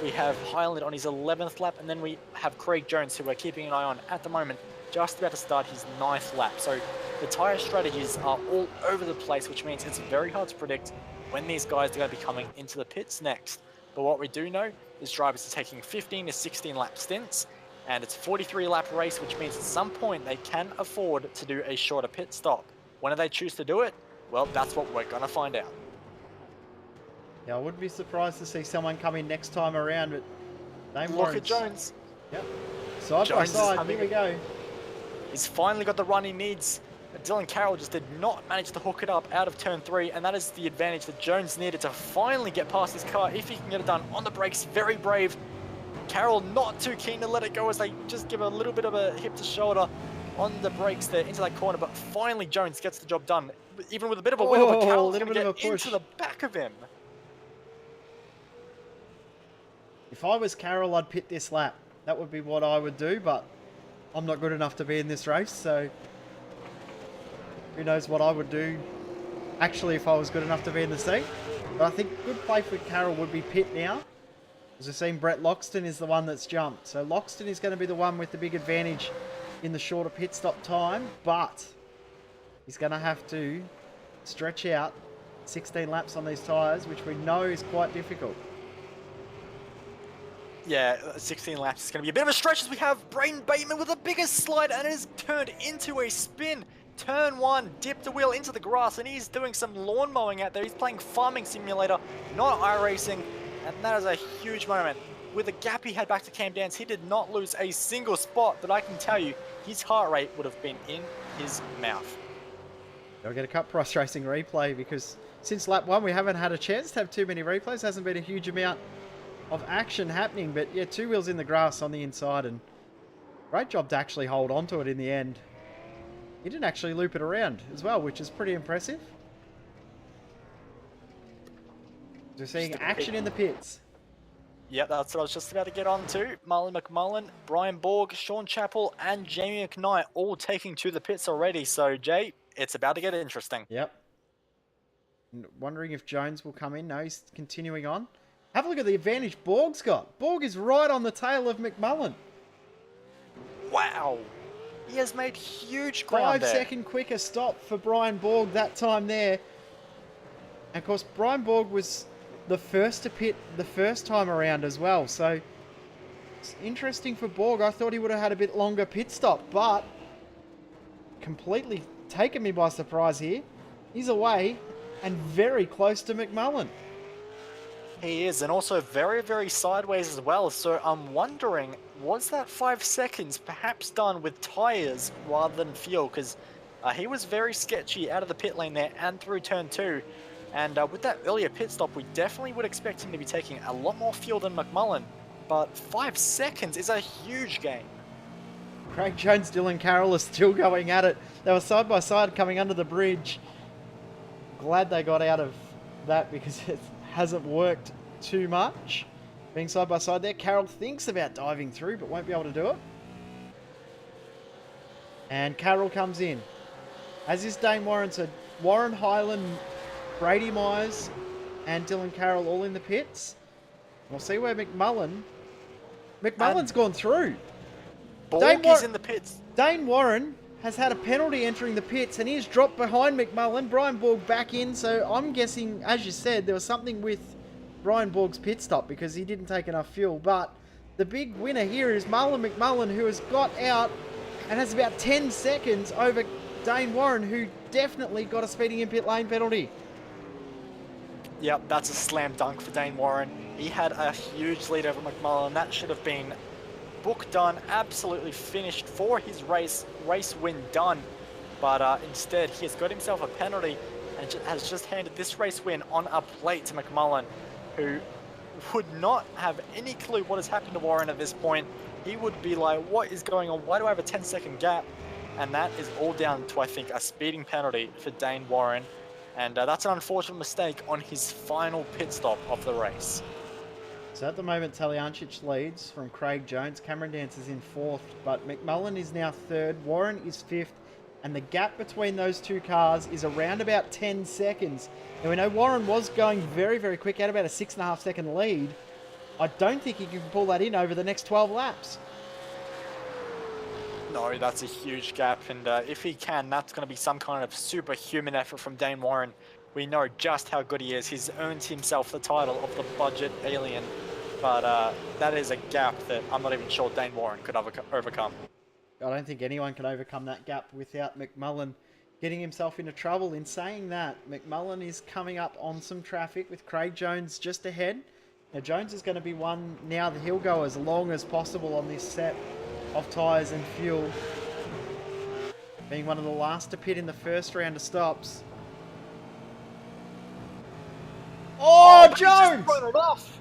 We have Hyland on his 11th lap, and then we have Craig Jones, who we're keeping an eye on at the moment, just about to start his 9th lap. So the tyre strategies are all over the place, which means it's very hard to predict when these guys are going to be coming into the pits next. But what we do know is drivers are taking 15 to 16 lap stints, and it's a 43 lap race, which means at some point they can afford to do a shorter pit stop. When do they choose to do it? Well, that's what we're going to find out. Yeah, I wouldn't be surprised to see someone come in next time around, but Dave Look at Jones. Yep. Side by side, here we go. He's finally got the run he needs. Dylan Carroll just did not manage to hook it up out of turn 3, and that is the advantage that Jones needed to finally get past his car. If he can get it done on the brakes, very brave. Carroll not too keen to let it go as they just give a little bit of a hip to shoulder on the brakes there into that corner, but finally Jones gets the job done, even with a bit of a wheel, but Carroll's going to get into the back of him. If I was Carroll, I'd pit this lap. That would be what I would do, but I'm not good enough to be in this race, so who knows what I would do actually if I was good enough to be in the seat. But I think good play for Carroll would be pit now. As we've seen, Brett Loxton is the one that's jumped. So Loxton is going to be the one with the big advantage in the shorter pit stop time, but he's going to have to stretch out 16 laps on these tyres, which we know is quite difficult. Yeah, 16 laps is going to be a bit of a stretch as we have Braden Bateman with the biggest slide, and it has turned into a spin. Turn 1, dipped the wheel into the grass, and he's doing some lawn mowing out there. He's playing Farming Simulator, not iRacing, and that is a huge moment. With the gap he had back to Cam Dance, he did not lose a single spot, but I can tell you, his heart rate would have been in his mouth. I'll get a Cup Price Racing replay, because since lap 1 we haven't had a chance to have too many replays. Hasn't been a huge amount of action happening, but yeah, 2 wheels in the grass on the inside, and great job to actually hold on to it in the end. He didn't actually loop it around as well, which is pretty impressive. We're seeing action in the pits. Yep, that's what I was just about to get on to. Marlon McMullen, Brian Borg, Sean Chappell, and Jamie McKnight all taking to the pits already. So, Jay, it's about to get interesting. Yep. And wondering if Jones will come in. No, he's continuing on. Have a look at the advantage Borg's got. Borg is right on the tail of McMullen. Wow. He has made huge ground there. 5-second quicker stop for Brian Borg that time there. And of course, Brian Borg was the first to pit the first time around as well. So it's interesting for Borg. I thought he would have had a bit longer pit stop, but completely taken me by surprise here. He's away and very close to McMullen. He is, and also very, very sideways as well. So I'm wondering, was that 5 seconds perhaps done with tyres rather than fuel? Because he was very sketchy out of the pit lane there and through turn 2. And with that earlier pit stop, we definitely would expect him to be taking a lot more fuel than McMullen. But 5 seconds is a huge gain. Craig Jones, Dylan Carroll are still going at it. They were side by side coming under the bridge. Glad they got out of that because it hasn't worked too much. Being side by side there, Carroll thinks about diving through but won't be able to do it. And Carroll comes in. As is Dane Warren, so Warren, Hyland, Brady Myers and Dylan Carroll all in the pits. We'll see where McMullen's gone through. Borg is in the pits. Dane Warren has had a penalty entering the pits and he has dropped behind McMullen. Brian Borg back in, so I'm guessing, as you said, there was something with Brian Borg's pit stop because he didn't take enough fuel. But the big winner here is Marlon McMullen, who has got out and has about 10 seconds over Dane Warren, who definitely got a speeding in pit lane penalty. Yep, that's a slam dunk for Dane Warren. He had a huge lead over McMullen. That should have been book done, absolutely finished for his race win done. But instead, he has got himself a penalty and has just handed this race win on a plate to McMullen, who would not have any clue what has happened to Warren at this point. He would be like, what is going on? Why do I have a 10-second gap? And that is all down to, I think, a speeding penalty for Dane Warren. And that's an unfortunate mistake on his final pit stop of the race. So at the moment, Talyancic leads from Craig Jones. Cameron Dance is in 4th, but McMullen is now 3rd. Warren is 5th. And the gap between those two cars is around about 10 seconds. And we know Warren was going very, very quick, at about a 6.5 second lead. I don't think he can pull that in over the next 12 laps. No, that's a huge gap, and if he can, that's going to be some kind of superhuman effort from Dane Warren. We know just how good he is. He's earned himself the title of the budget alien, but that is a gap that I'm not even sure Dane Warren could overcome. I don't think anyone can overcome that gap without McMullen getting himself into trouble. In saying that, McMullen is coming up on some traffic with Craig Jones just ahead. Now, Jones is going to be one now that he'll go as long as possible on this set of tyres and fuel, being one of the last to pit in the first round of stops. Oh, Jones! Just run it off.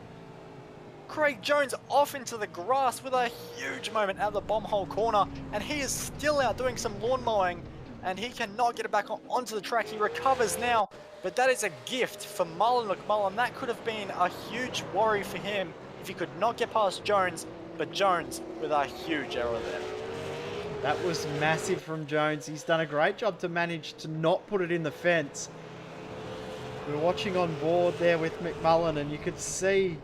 Craig Jones off into the grass with a huge moment at the bomb hole corner, and he is still out doing some lawn mowing, and he cannot get it back onto the track. He recovers now, but that is a gift for Marlon McMullen. That could have been a huge worry for him if he could not get past Jones, but Jones with a huge error there. That was massive from Jones. He's done a great job to manage to not put it in the fence. We were watching on board there with McMullen, and you could see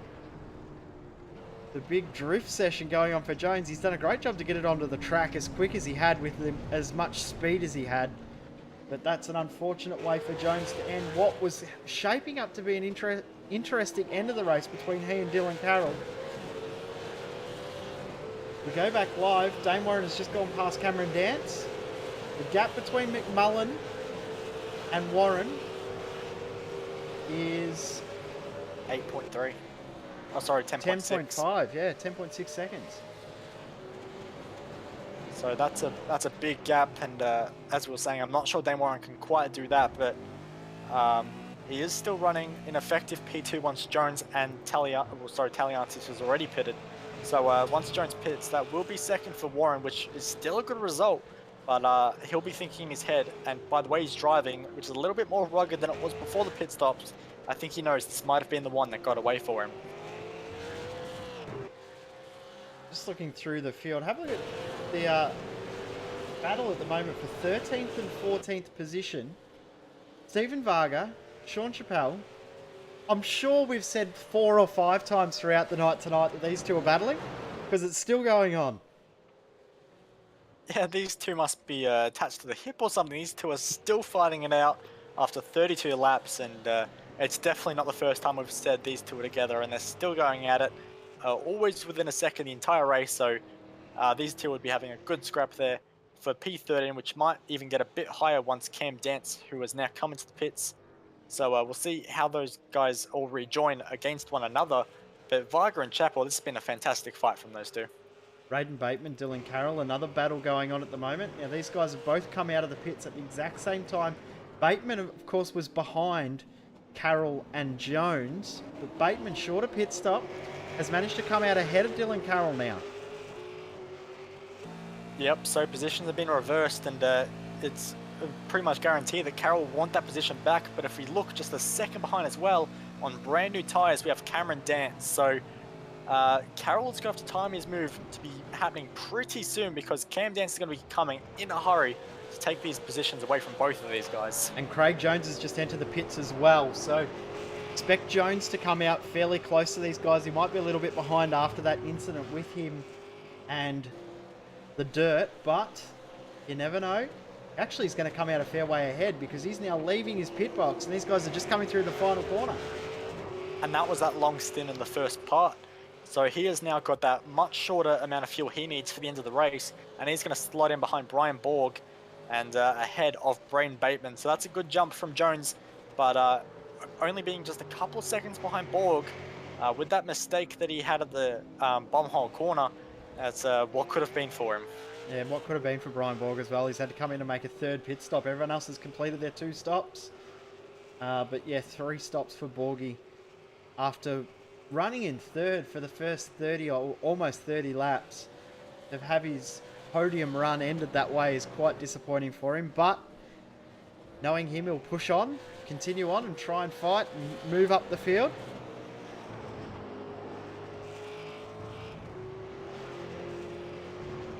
the big drift session going on for Jones. He's done a great job to get it onto the track as quick as he had with as much speed as he had. But that's an unfortunate way for Jones to end what was shaping up to be an interesting end of the race between he and Dylan Carroll. We go back live. Dane Warren has just gone past Cameron Dance. The gap between McMullen and Warren is 8.3. Oh, sorry, 10.6. 10.5, yeah, 10.6 seconds. So that's a big gap, and as we were saying, I'm not sure Dane Warren can quite do that, but he is still running an effective P2 once Jones and Talyancic has already pitted. So once Jones pits, that will be second for Warren, which is still a good result, but he'll be thinking in his head, and by the way he's driving, which is a little bit more rugged than it was before the pit stops, I think he knows this might have been the one that got away for him. Just looking through the field, have a look at the battle at the moment for 13th and 14th position. Stephen Varga, Sean Chappell. I'm sure we've said 4 or 5 times throughout the night tonight that these two are battling, because it's still going on. Yeah, these two must be attached to the hip or something. These two are still fighting it out after 32 laps, and it's definitely not the first time we've said these two are together, and they're still going at it, always within a second the entire race, so these two would be having a good scrap there. for P13, which might even get a bit higher once Cam Dance, who has now come into the pits. So we'll see how those guys all rejoin against one another. But Viger and Chappell, this has been a fantastic fight from those two. Braden Bateman, Dylan Carroll, another battle going on at the moment. Now, these guys have both come out of the pits at the exact same time. Bateman, of course, was behind Carroll and Jones. But Bateman, shorter pit stop, has managed to come out ahead of Dylan Carroll now. Yep, so positions have been reversed, and it's pretty much guaranteed that Carroll will want that position back. But if we look just a second behind as well, on brand new tyres, we have Cameron Dance. So Carroll's going to have to time his move to be happening pretty soon, because Cam Dance is going to be coming in a hurry to take these positions away from both of these guys. And Craig Jones has just entered the pits as well. So expect Jones to come out fairly close to these guys. He might be a little bit behind after that incident with him and the dirt, but you never know. Actually, he's going to come out a fair way ahead, because he's now leaving his pit box and these guys are just coming through the final corner. And that was that long stint in the first part. So he has now got that much shorter amount of fuel he needs for the end of the race, and he's going to slide in behind Brian Borg and ahead of Braden Bateman. So that's a good jump from Jones, but only being just a couple of seconds behind Borg with that mistake that he had at the bomb hole corner. That's what could have been for him. Yeah, and what could have been for Brian Borg as well. He's had to come in and make a third pit stop. Everyone else has completed their 2 stops. But yeah, 3 stops for Borgie after running in third for the first 30 or almost 30 laps. To have his podium run ended that way is quite disappointing for him, but knowing him, he'll push on, continue on and try and fight and move up the field.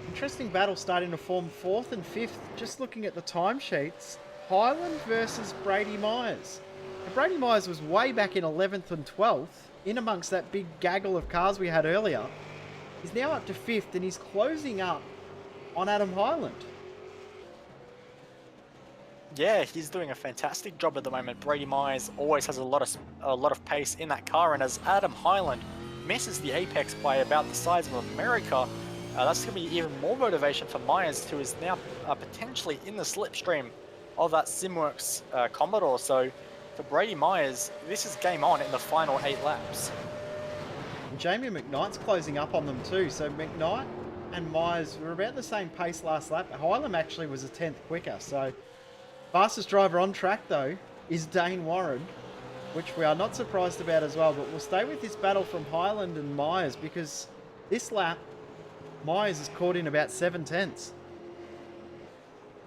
Interesting battle starting to form 4th and 5th. Just looking at the timesheets, Highland versus Brady Myers. And Brady Myers was way back in 11th and 12th, in amongst that big gaggle of cars we had earlier. He's now up to 5th and he's closing up on Adam Highland. Yeah, he's doing a fantastic job at the moment. Brady Myers always has a lot of pace in that car, and as Adam Highland misses the apex by about the size of America, that's going to be even more motivation for Myers, who is now potentially in the slipstream of that Simworks Commodore. So for Brady Myers, this is game on in the final 8 laps. And Jamie McKnight's closing up on them too. So McKnight and Myers were about the same pace last lap. Highland actually was a 10th quicker. So fastest driver on track though is Dane Warren, which we are not surprised about as well. But we'll stay with this battle from Highland and Myers, because this lap Myers is caught in about 7/10.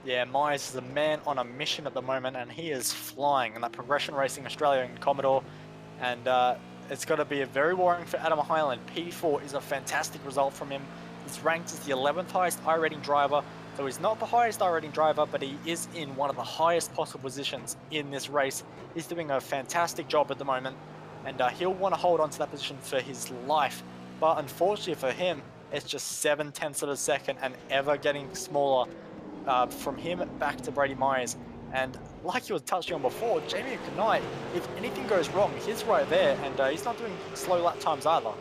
Yeah, Myers is a man on a mission at the moment, and he is flying in that Progression Racing Australian Commodore. And it's got to be very worrying for Adam Highland. P4 is a fantastic result from him. He's ranked as the 11th highest I-rating driver. So he's not the highest I-rating driver, but he is in one of the highest possible positions in this race. He's doing a fantastic job at the moment, and he'll want to hold on to that position for his life. But unfortunately for him, it's just 7/10 of a second and ever getting smaller from him back to Brady Myers. And like you were touching on before, Jamie McKnight, if anything goes wrong, he's right there, and he's not doing slow lap times either.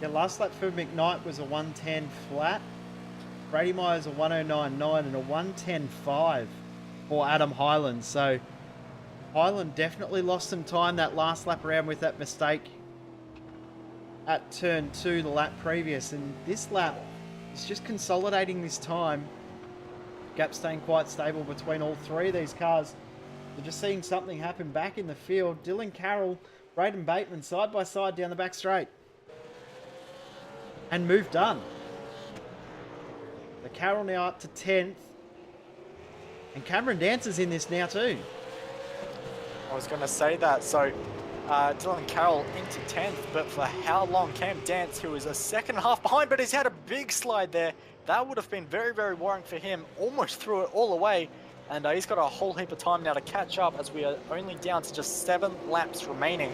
Yeah, last lap for McKnight was a 1:10 flat. Brady Myers a 1:09.9 and a 1:10.5 for Adam Highland. So Highland definitely lost some time that last lap around with that mistake at turn 2 the lap previous, and this lap is just consolidating this time. Gap staying quite stable between all 3 of these cars. We're just seeing something happen back in the field. Dylan Carroll, Braden Bateman side by side down the back straight. And move done. The Carroll now up to 10th. And Cameron Dancer's in this now too. I was going to say that. So Dylan Carroll into 10th, but for how long? Cam Dance, who is a second and a half behind, but he's had a big slide there. That would have been very, very worrying for him. Almost threw it all away, and he's got a whole heap of time now to catch up, as we are only down to just 7 laps remaining.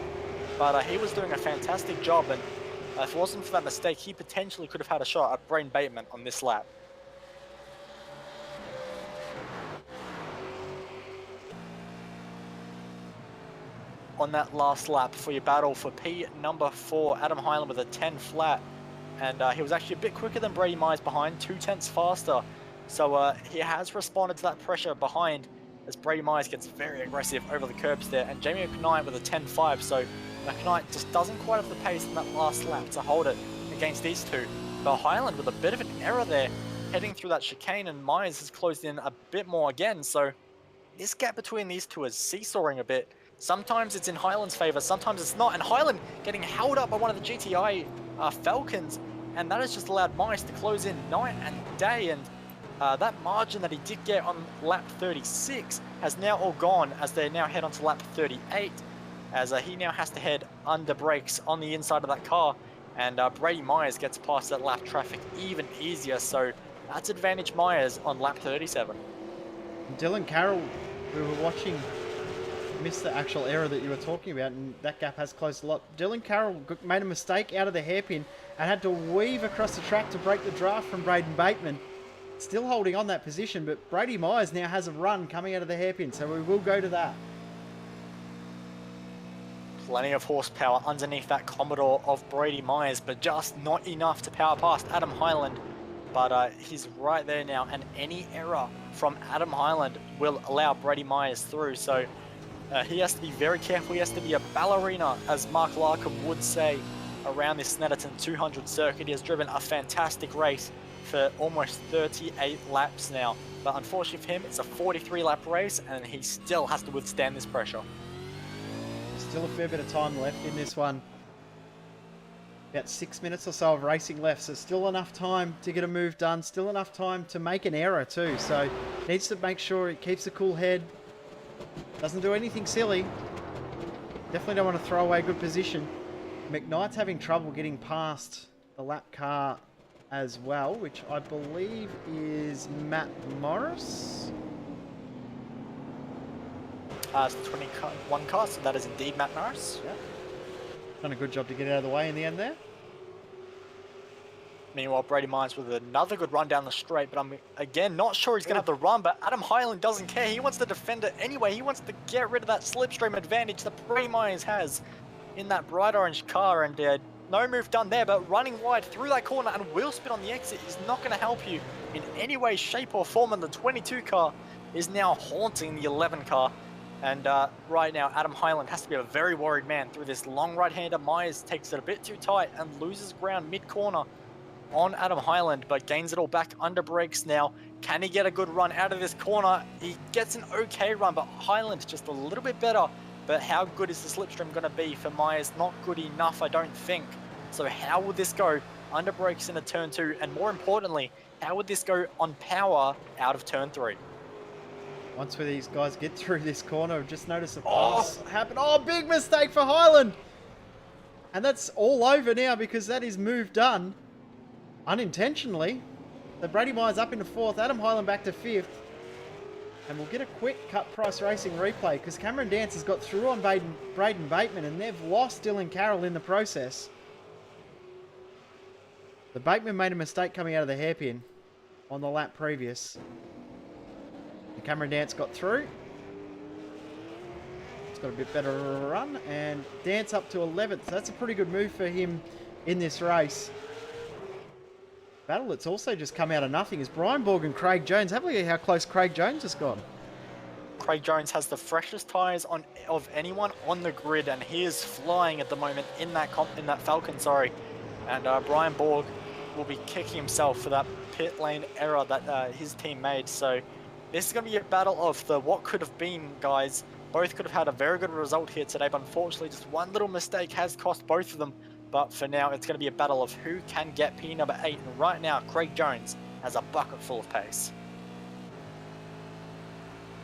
But he was doing a fantastic job, and if it wasn't for that mistake, he potentially could have had a shot at Braden Bateman on this lap. On that last lap for your battle for P number 4, Adam Highland with a 10 flat, and he was actually a bit quicker than Brady Myers behind, 2/10 faster. So he has responded to that pressure behind as Brady Myers gets very aggressive over the curbs there, and Jamie O'Knight with a 10.5. So O'Knight just doesn't quite have the pace in that last lap to hold it against these two. But Highland with a bit of an error there, heading through that chicane, and Myers has closed in a bit more again. So this gap between these two is seesawing a bit. Sometimes it's in Highland's favor, sometimes it's not. And Highland getting held up by one of the GTI Falcons, and that has just allowed Myers to close in night and day. And that margin that he did get on lap 36 has now all gone as they now head onto lap 38, as he now has to head under brakes on the inside of that car. And Brady Myers gets past that lap traffic even easier. So that's advantage Myers on lap 37. Dylan Carroll, we were watching, missed the actual error that you were talking about, and that gap has closed a lot. Dylan Carroll made a mistake out of the hairpin and had to weave across the track to break the draft from Braden Bateman. Still holding on that position, but Brady Myers now has a run coming out of the hairpin, so we will go to that. Plenty of horsepower underneath that Commodore of Brady Myers, but just not enough to power past Adam Highland. But he's right there now, and any error from Adam Highland will allow Brady Myers through. So he has to be very careful. He has to be a ballerina, as Mark Larkham would say, around this Snetterton 200 circuit. He has driven a fantastic race for almost 38 laps now. But unfortunately for him, it's a 43 lap race, and he still has to withstand this pressure. Still a fair bit of time left in this one. About 6 minutes or so of racing left, so still enough time to get a move done, still enough time to make an error too, so needs to make sure it keeps a cool head, doesn't do anything silly. Definitely don't want to throw away a good position. McKnight's having trouble getting past the lap car as well, which I believe is Matt Morris. It's the 21 car, so that is indeed Matt Norris. Yep. Done a good job to get out of the way in the end there. Meanwhile, Brady Myers with another good run down the straight, but I'm again not sure he's going to have the run, but Adam Highland doesn't care. He wants to defend it anyway. He wants to get rid of that slipstream advantage that Brady Myers has in that bright orange car, and no move done there, but running wide through that corner and wheel spin on the exit is not going to help you in any way, shape or form, and the 22 car is now haunting the 11 car. And right now, Adam Highland has to be a very worried man through this long right-hander. Myers takes it a bit too tight and loses ground mid-corner on Adam Highland, but gains it all back under brakes now. Can he get a good run out of this corner? He gets an okay run, but Highland's just a little bit better. But how good is the slipstream going to be for Myers? Not good enough, I don't think. So how would this go under brakes into turn 2? And more importantly, how would this go on power out of turn 3? Once these guys get through this corner, I've just noticed a pass happen. Oh, big mistake for Highland. And that's all over now because that is move done unintentionally. So Brady Myers up into 4th, Adam Highland back to 5th. And we'll get a quick cut price racing replay because Cameron Dance has got through on Braden Bateman and they've lost Dylan Carroll in the process. The Bateman made a mistake coming out of the hairpin on the lap previous. And Cameron Dance got through. He's got a bit better run. And Dance up to 11th. So that's a pretty good move for him in this race. Battle that's also just come out of nothing is Brian Borg and Craig Jones. Have a look at how close Craig Jones has gone. Craig Jones has the freshest tyres of anyone on the grid, and he is flying at the moment in that Falcon. And Brian Borg will be kicking himself for that pit lane error that his team made. So this is going to be a battle of the what could have been, guys. Both could have had a very good result here today, but unfortunately just one little mistake has cost both of them. But for now, it's going to be a battle of who can get P number 8. And right now, Craig Jones has a bucket full of pace.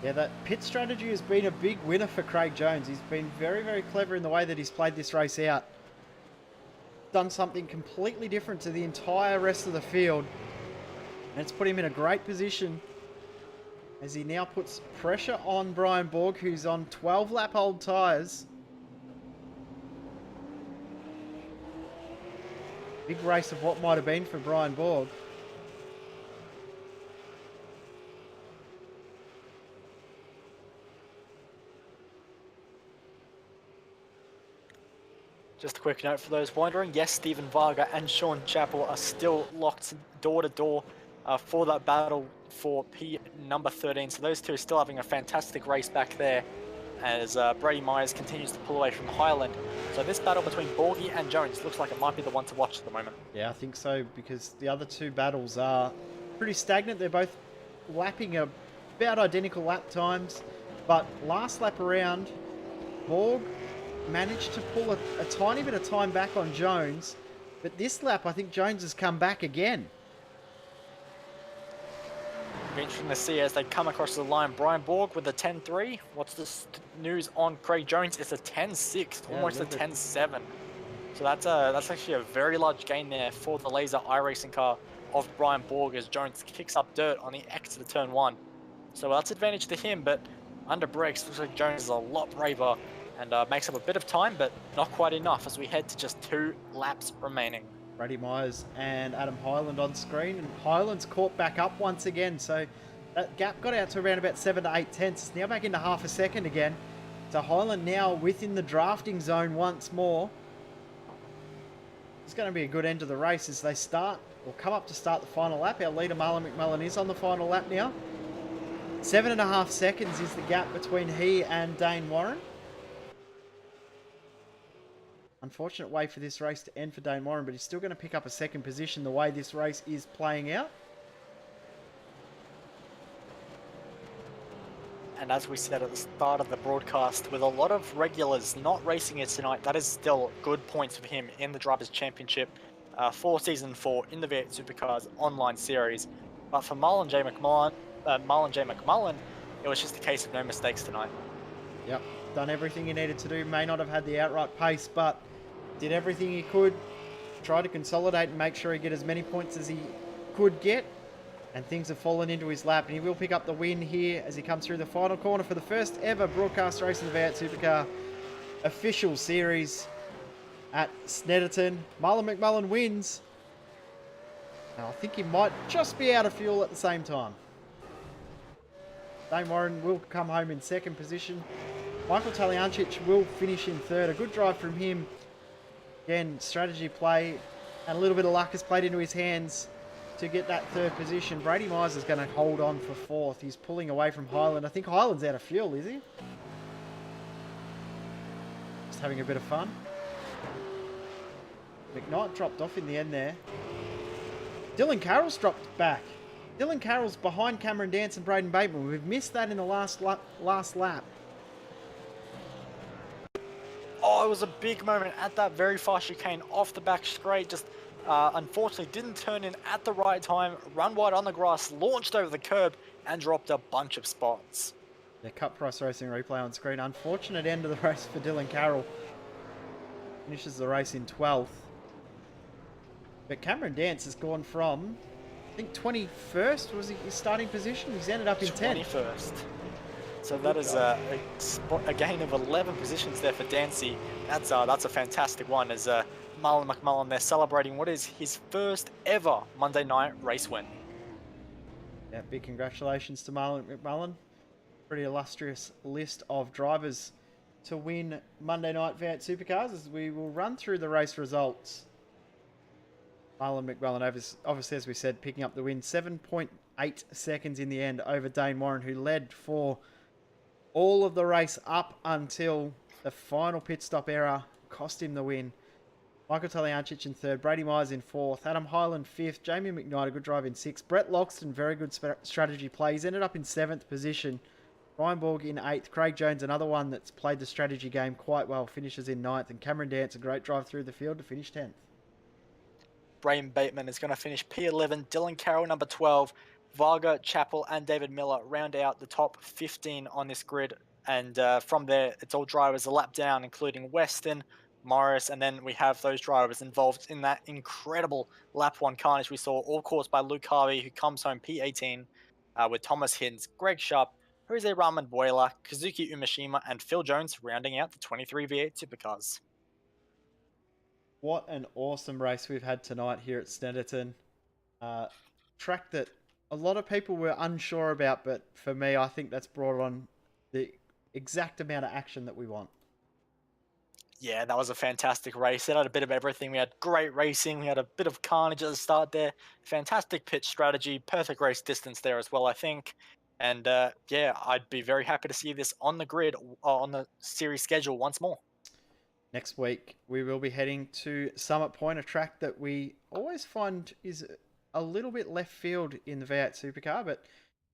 Yeah, that pit strategy has been a big winner for Craig Jones. He's been very, very clever in the way that he's played this race out. Done something completely different to the entire rest of the field. And it's put him in a great position as he now puts pressure on Brian Borg, who's on 12-lap old tyres. Big race of what might have been for Brian Borg. Just a quick note for those wondering, yes, Stephen Varga and Sean Chappell are still locked door to door for that battle for P number 13. So those two are still having a fantastic race back there as Brady Myers continues to pull away from Highland. So this battle between Borgie and Jones looks like it might be the one to watch at the moment. Yeah, I think so, because the other two battles are pretty stagnant. They're both lapping about identical lap times, but last lap around, Borg managed to pull a tiny bit of time back on Jones, but this lap I think Jones has come back again. Be interesting to see as they come across the line. Brian Borg with a 10.3. What's the news on Craig Jones? It's a 10.6, almost a 10.7. So that's actually a very large gain there for the laser iRacing car of Brian Borg as Jones kicks up dirt on the exit of turn 1. So that's advantage to him, but under brakes, looks like Jones is a lot braver and makes up a bit of time, but not quite enough as we head to just 2 laps remaining. Brady Myers and Adam Highland on screen, and Highland's caught back up once again, so that gap got out to around about 7 to 8 tenths. It's now back into half a second again. So Highland now within the drafting zone once more. It's going to be a good end to the race as they start, or come up to start the final lap. Our leader Marlon McMullen is on the final lap now. 7.5 seconds is the gap between he and Dane Warren. Unfortunate way for this race to end for Dane Warren, but he's still going to pick up a second position the way this race is playing out. And as we said at the start of the broadcast, with a lot of regulars not racing it tonight, that is still good points for him in the Drivers' Championship for Season 4 in the V8 Supercars online series. But for Marlon J. McMullen, it was just a case of no mistakes tonight. Yep, done everything he needed to do. May not have had the outright pace, but did everything he could. Try to consolidate and make sure he get as many points as he could get. And things have fallen into his lap, and he will pick up the win here as he comes through the final corner for the first ever broadcast race in the V8 Supercar official series at Snetterton. Marlon McMullen wins. Now, I think he might just be out of fuel at the same time. Dane Warren will come home in second position. Michael Taliancic will finish in third. A good drive from him. Again, strategy play and a little bit of luck has played into his hands to get that third position. Brady Myers is going to hold on for fourth. He's pulling away from Highland. I think Highland's out of fuel, is he? Just having a bit of fun. McKnight dropped off in the end there. Dylan Carroll's dropped back. Dylan Carroll's behind Cameron Dance and Braden Bateman. We've missed that in the last lap. Oh, it was a big moment at that very fast chicane off the back straight. Just unfortunately didn't turn in at the right time, run wide on the grass, launched over the curb, and dropped a bunch of spots. The Cup Price Racing replay on screen. Unfortunate end of the race for Dylan Carroll. Finishes the race in 12th. But Cameron Dance has gone from, I think 21st was his starting position. He's ended up in 10th. 21st. So that is a gain of 11 positions there for Dancy. That's a fantastic one as Marlon McMullen there celebrating what is his first ever Monday night race win. Yeah, big congratulations to Marlon McMullen. Pretty illustrious list of drivers to win Monday night V8 Supercars as we will run through the race results. Marlon McMullen, obviously, as we said, picking up the win. 7.8 seconds in the end over Dane Warren, who led for all of the race up until the final pit stop error cost him the win. Michael Taliancic in third, Brady Myers in fourth, Adam Highland fifth, Jamie McKnight, a good drive in sixth, Brett Loxton, very good strategy play. He's ended up in seventh position. Ryan Borg in eighth, Craig Jones, another one that's played the strategy game quite well, finishes in ninth, and Cameron Dance, a great drive through the field to finish 10th. Braden Bateman is going to finish P11, Dylan Carroll number 12, Varga, Chappell, and David Miller round out the top 15 on this grid. And from there, it's all drivers a lap down, including Weston, Morris, and then we have those drivers involved in that incredible lap 1 carnage we saw, all caused by Luke Harvey, who comes home P18 with Thomas Hins, Greg Sharp, Jose Raman Buela, Kazuki Umeshima, and Phil Jones rounding out the 23 V8 Supercars. What an awesome race we've had tonight here at Snetterton. Track that a lot of people were unsure about, but for me, I think that's brought on the exact amount of action that we want. Yeah, that was a fantastic race. It had a bit of everything. We had great racing. We had a bit of carnage at the start there. Fantastic pitch strategy. Perfect race distance there as well, I think. And yeah, I'd be very happy to see this on the grid, on the series schedule once more. Next week, we will be heading to Summit Point, a track that we always find is a little bit left field in the V8 Supercar, but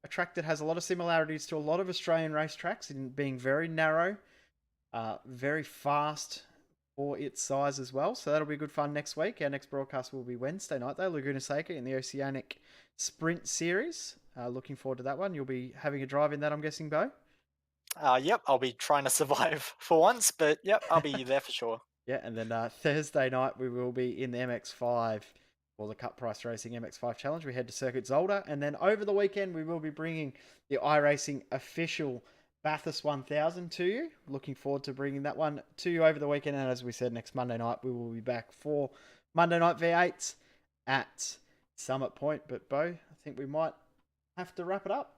a track that has a lot of similarities to a lot of Australian racetracks in being very narrow, very fast for its size as well. So that'll be good fun next week. Our next broadcast will be Wednesday night, though, Laguna Seca in the Oceanic Sprint Series. Looking forward to that one. You'll be having a drive in that, I'm guessing, Bo? Yep, I'll be trying to survive for once, but yep, I'll be there for sure. Yeah, and then Thursday night we will be in the MX5 for the Cut Price Racing MX5 Challenge. We head to Circuit Zolder, and then over the weekend we will be bringing the iRacing official Bathurst 1000 to you. Looking forward to bringing that one to you over the weekend, and as we said, next Monday night we will be back for Monday Night V8s at Summit Point. But Bo, I think we might have to wrap it up.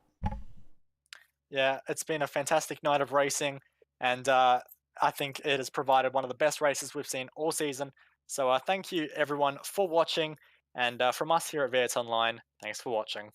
Yeah, it's been a fantastic night of racing, and I think it has provided one of the best races we've seen all season. So thank you everyone for watching, and from us here at V8 Online, thanks for watching.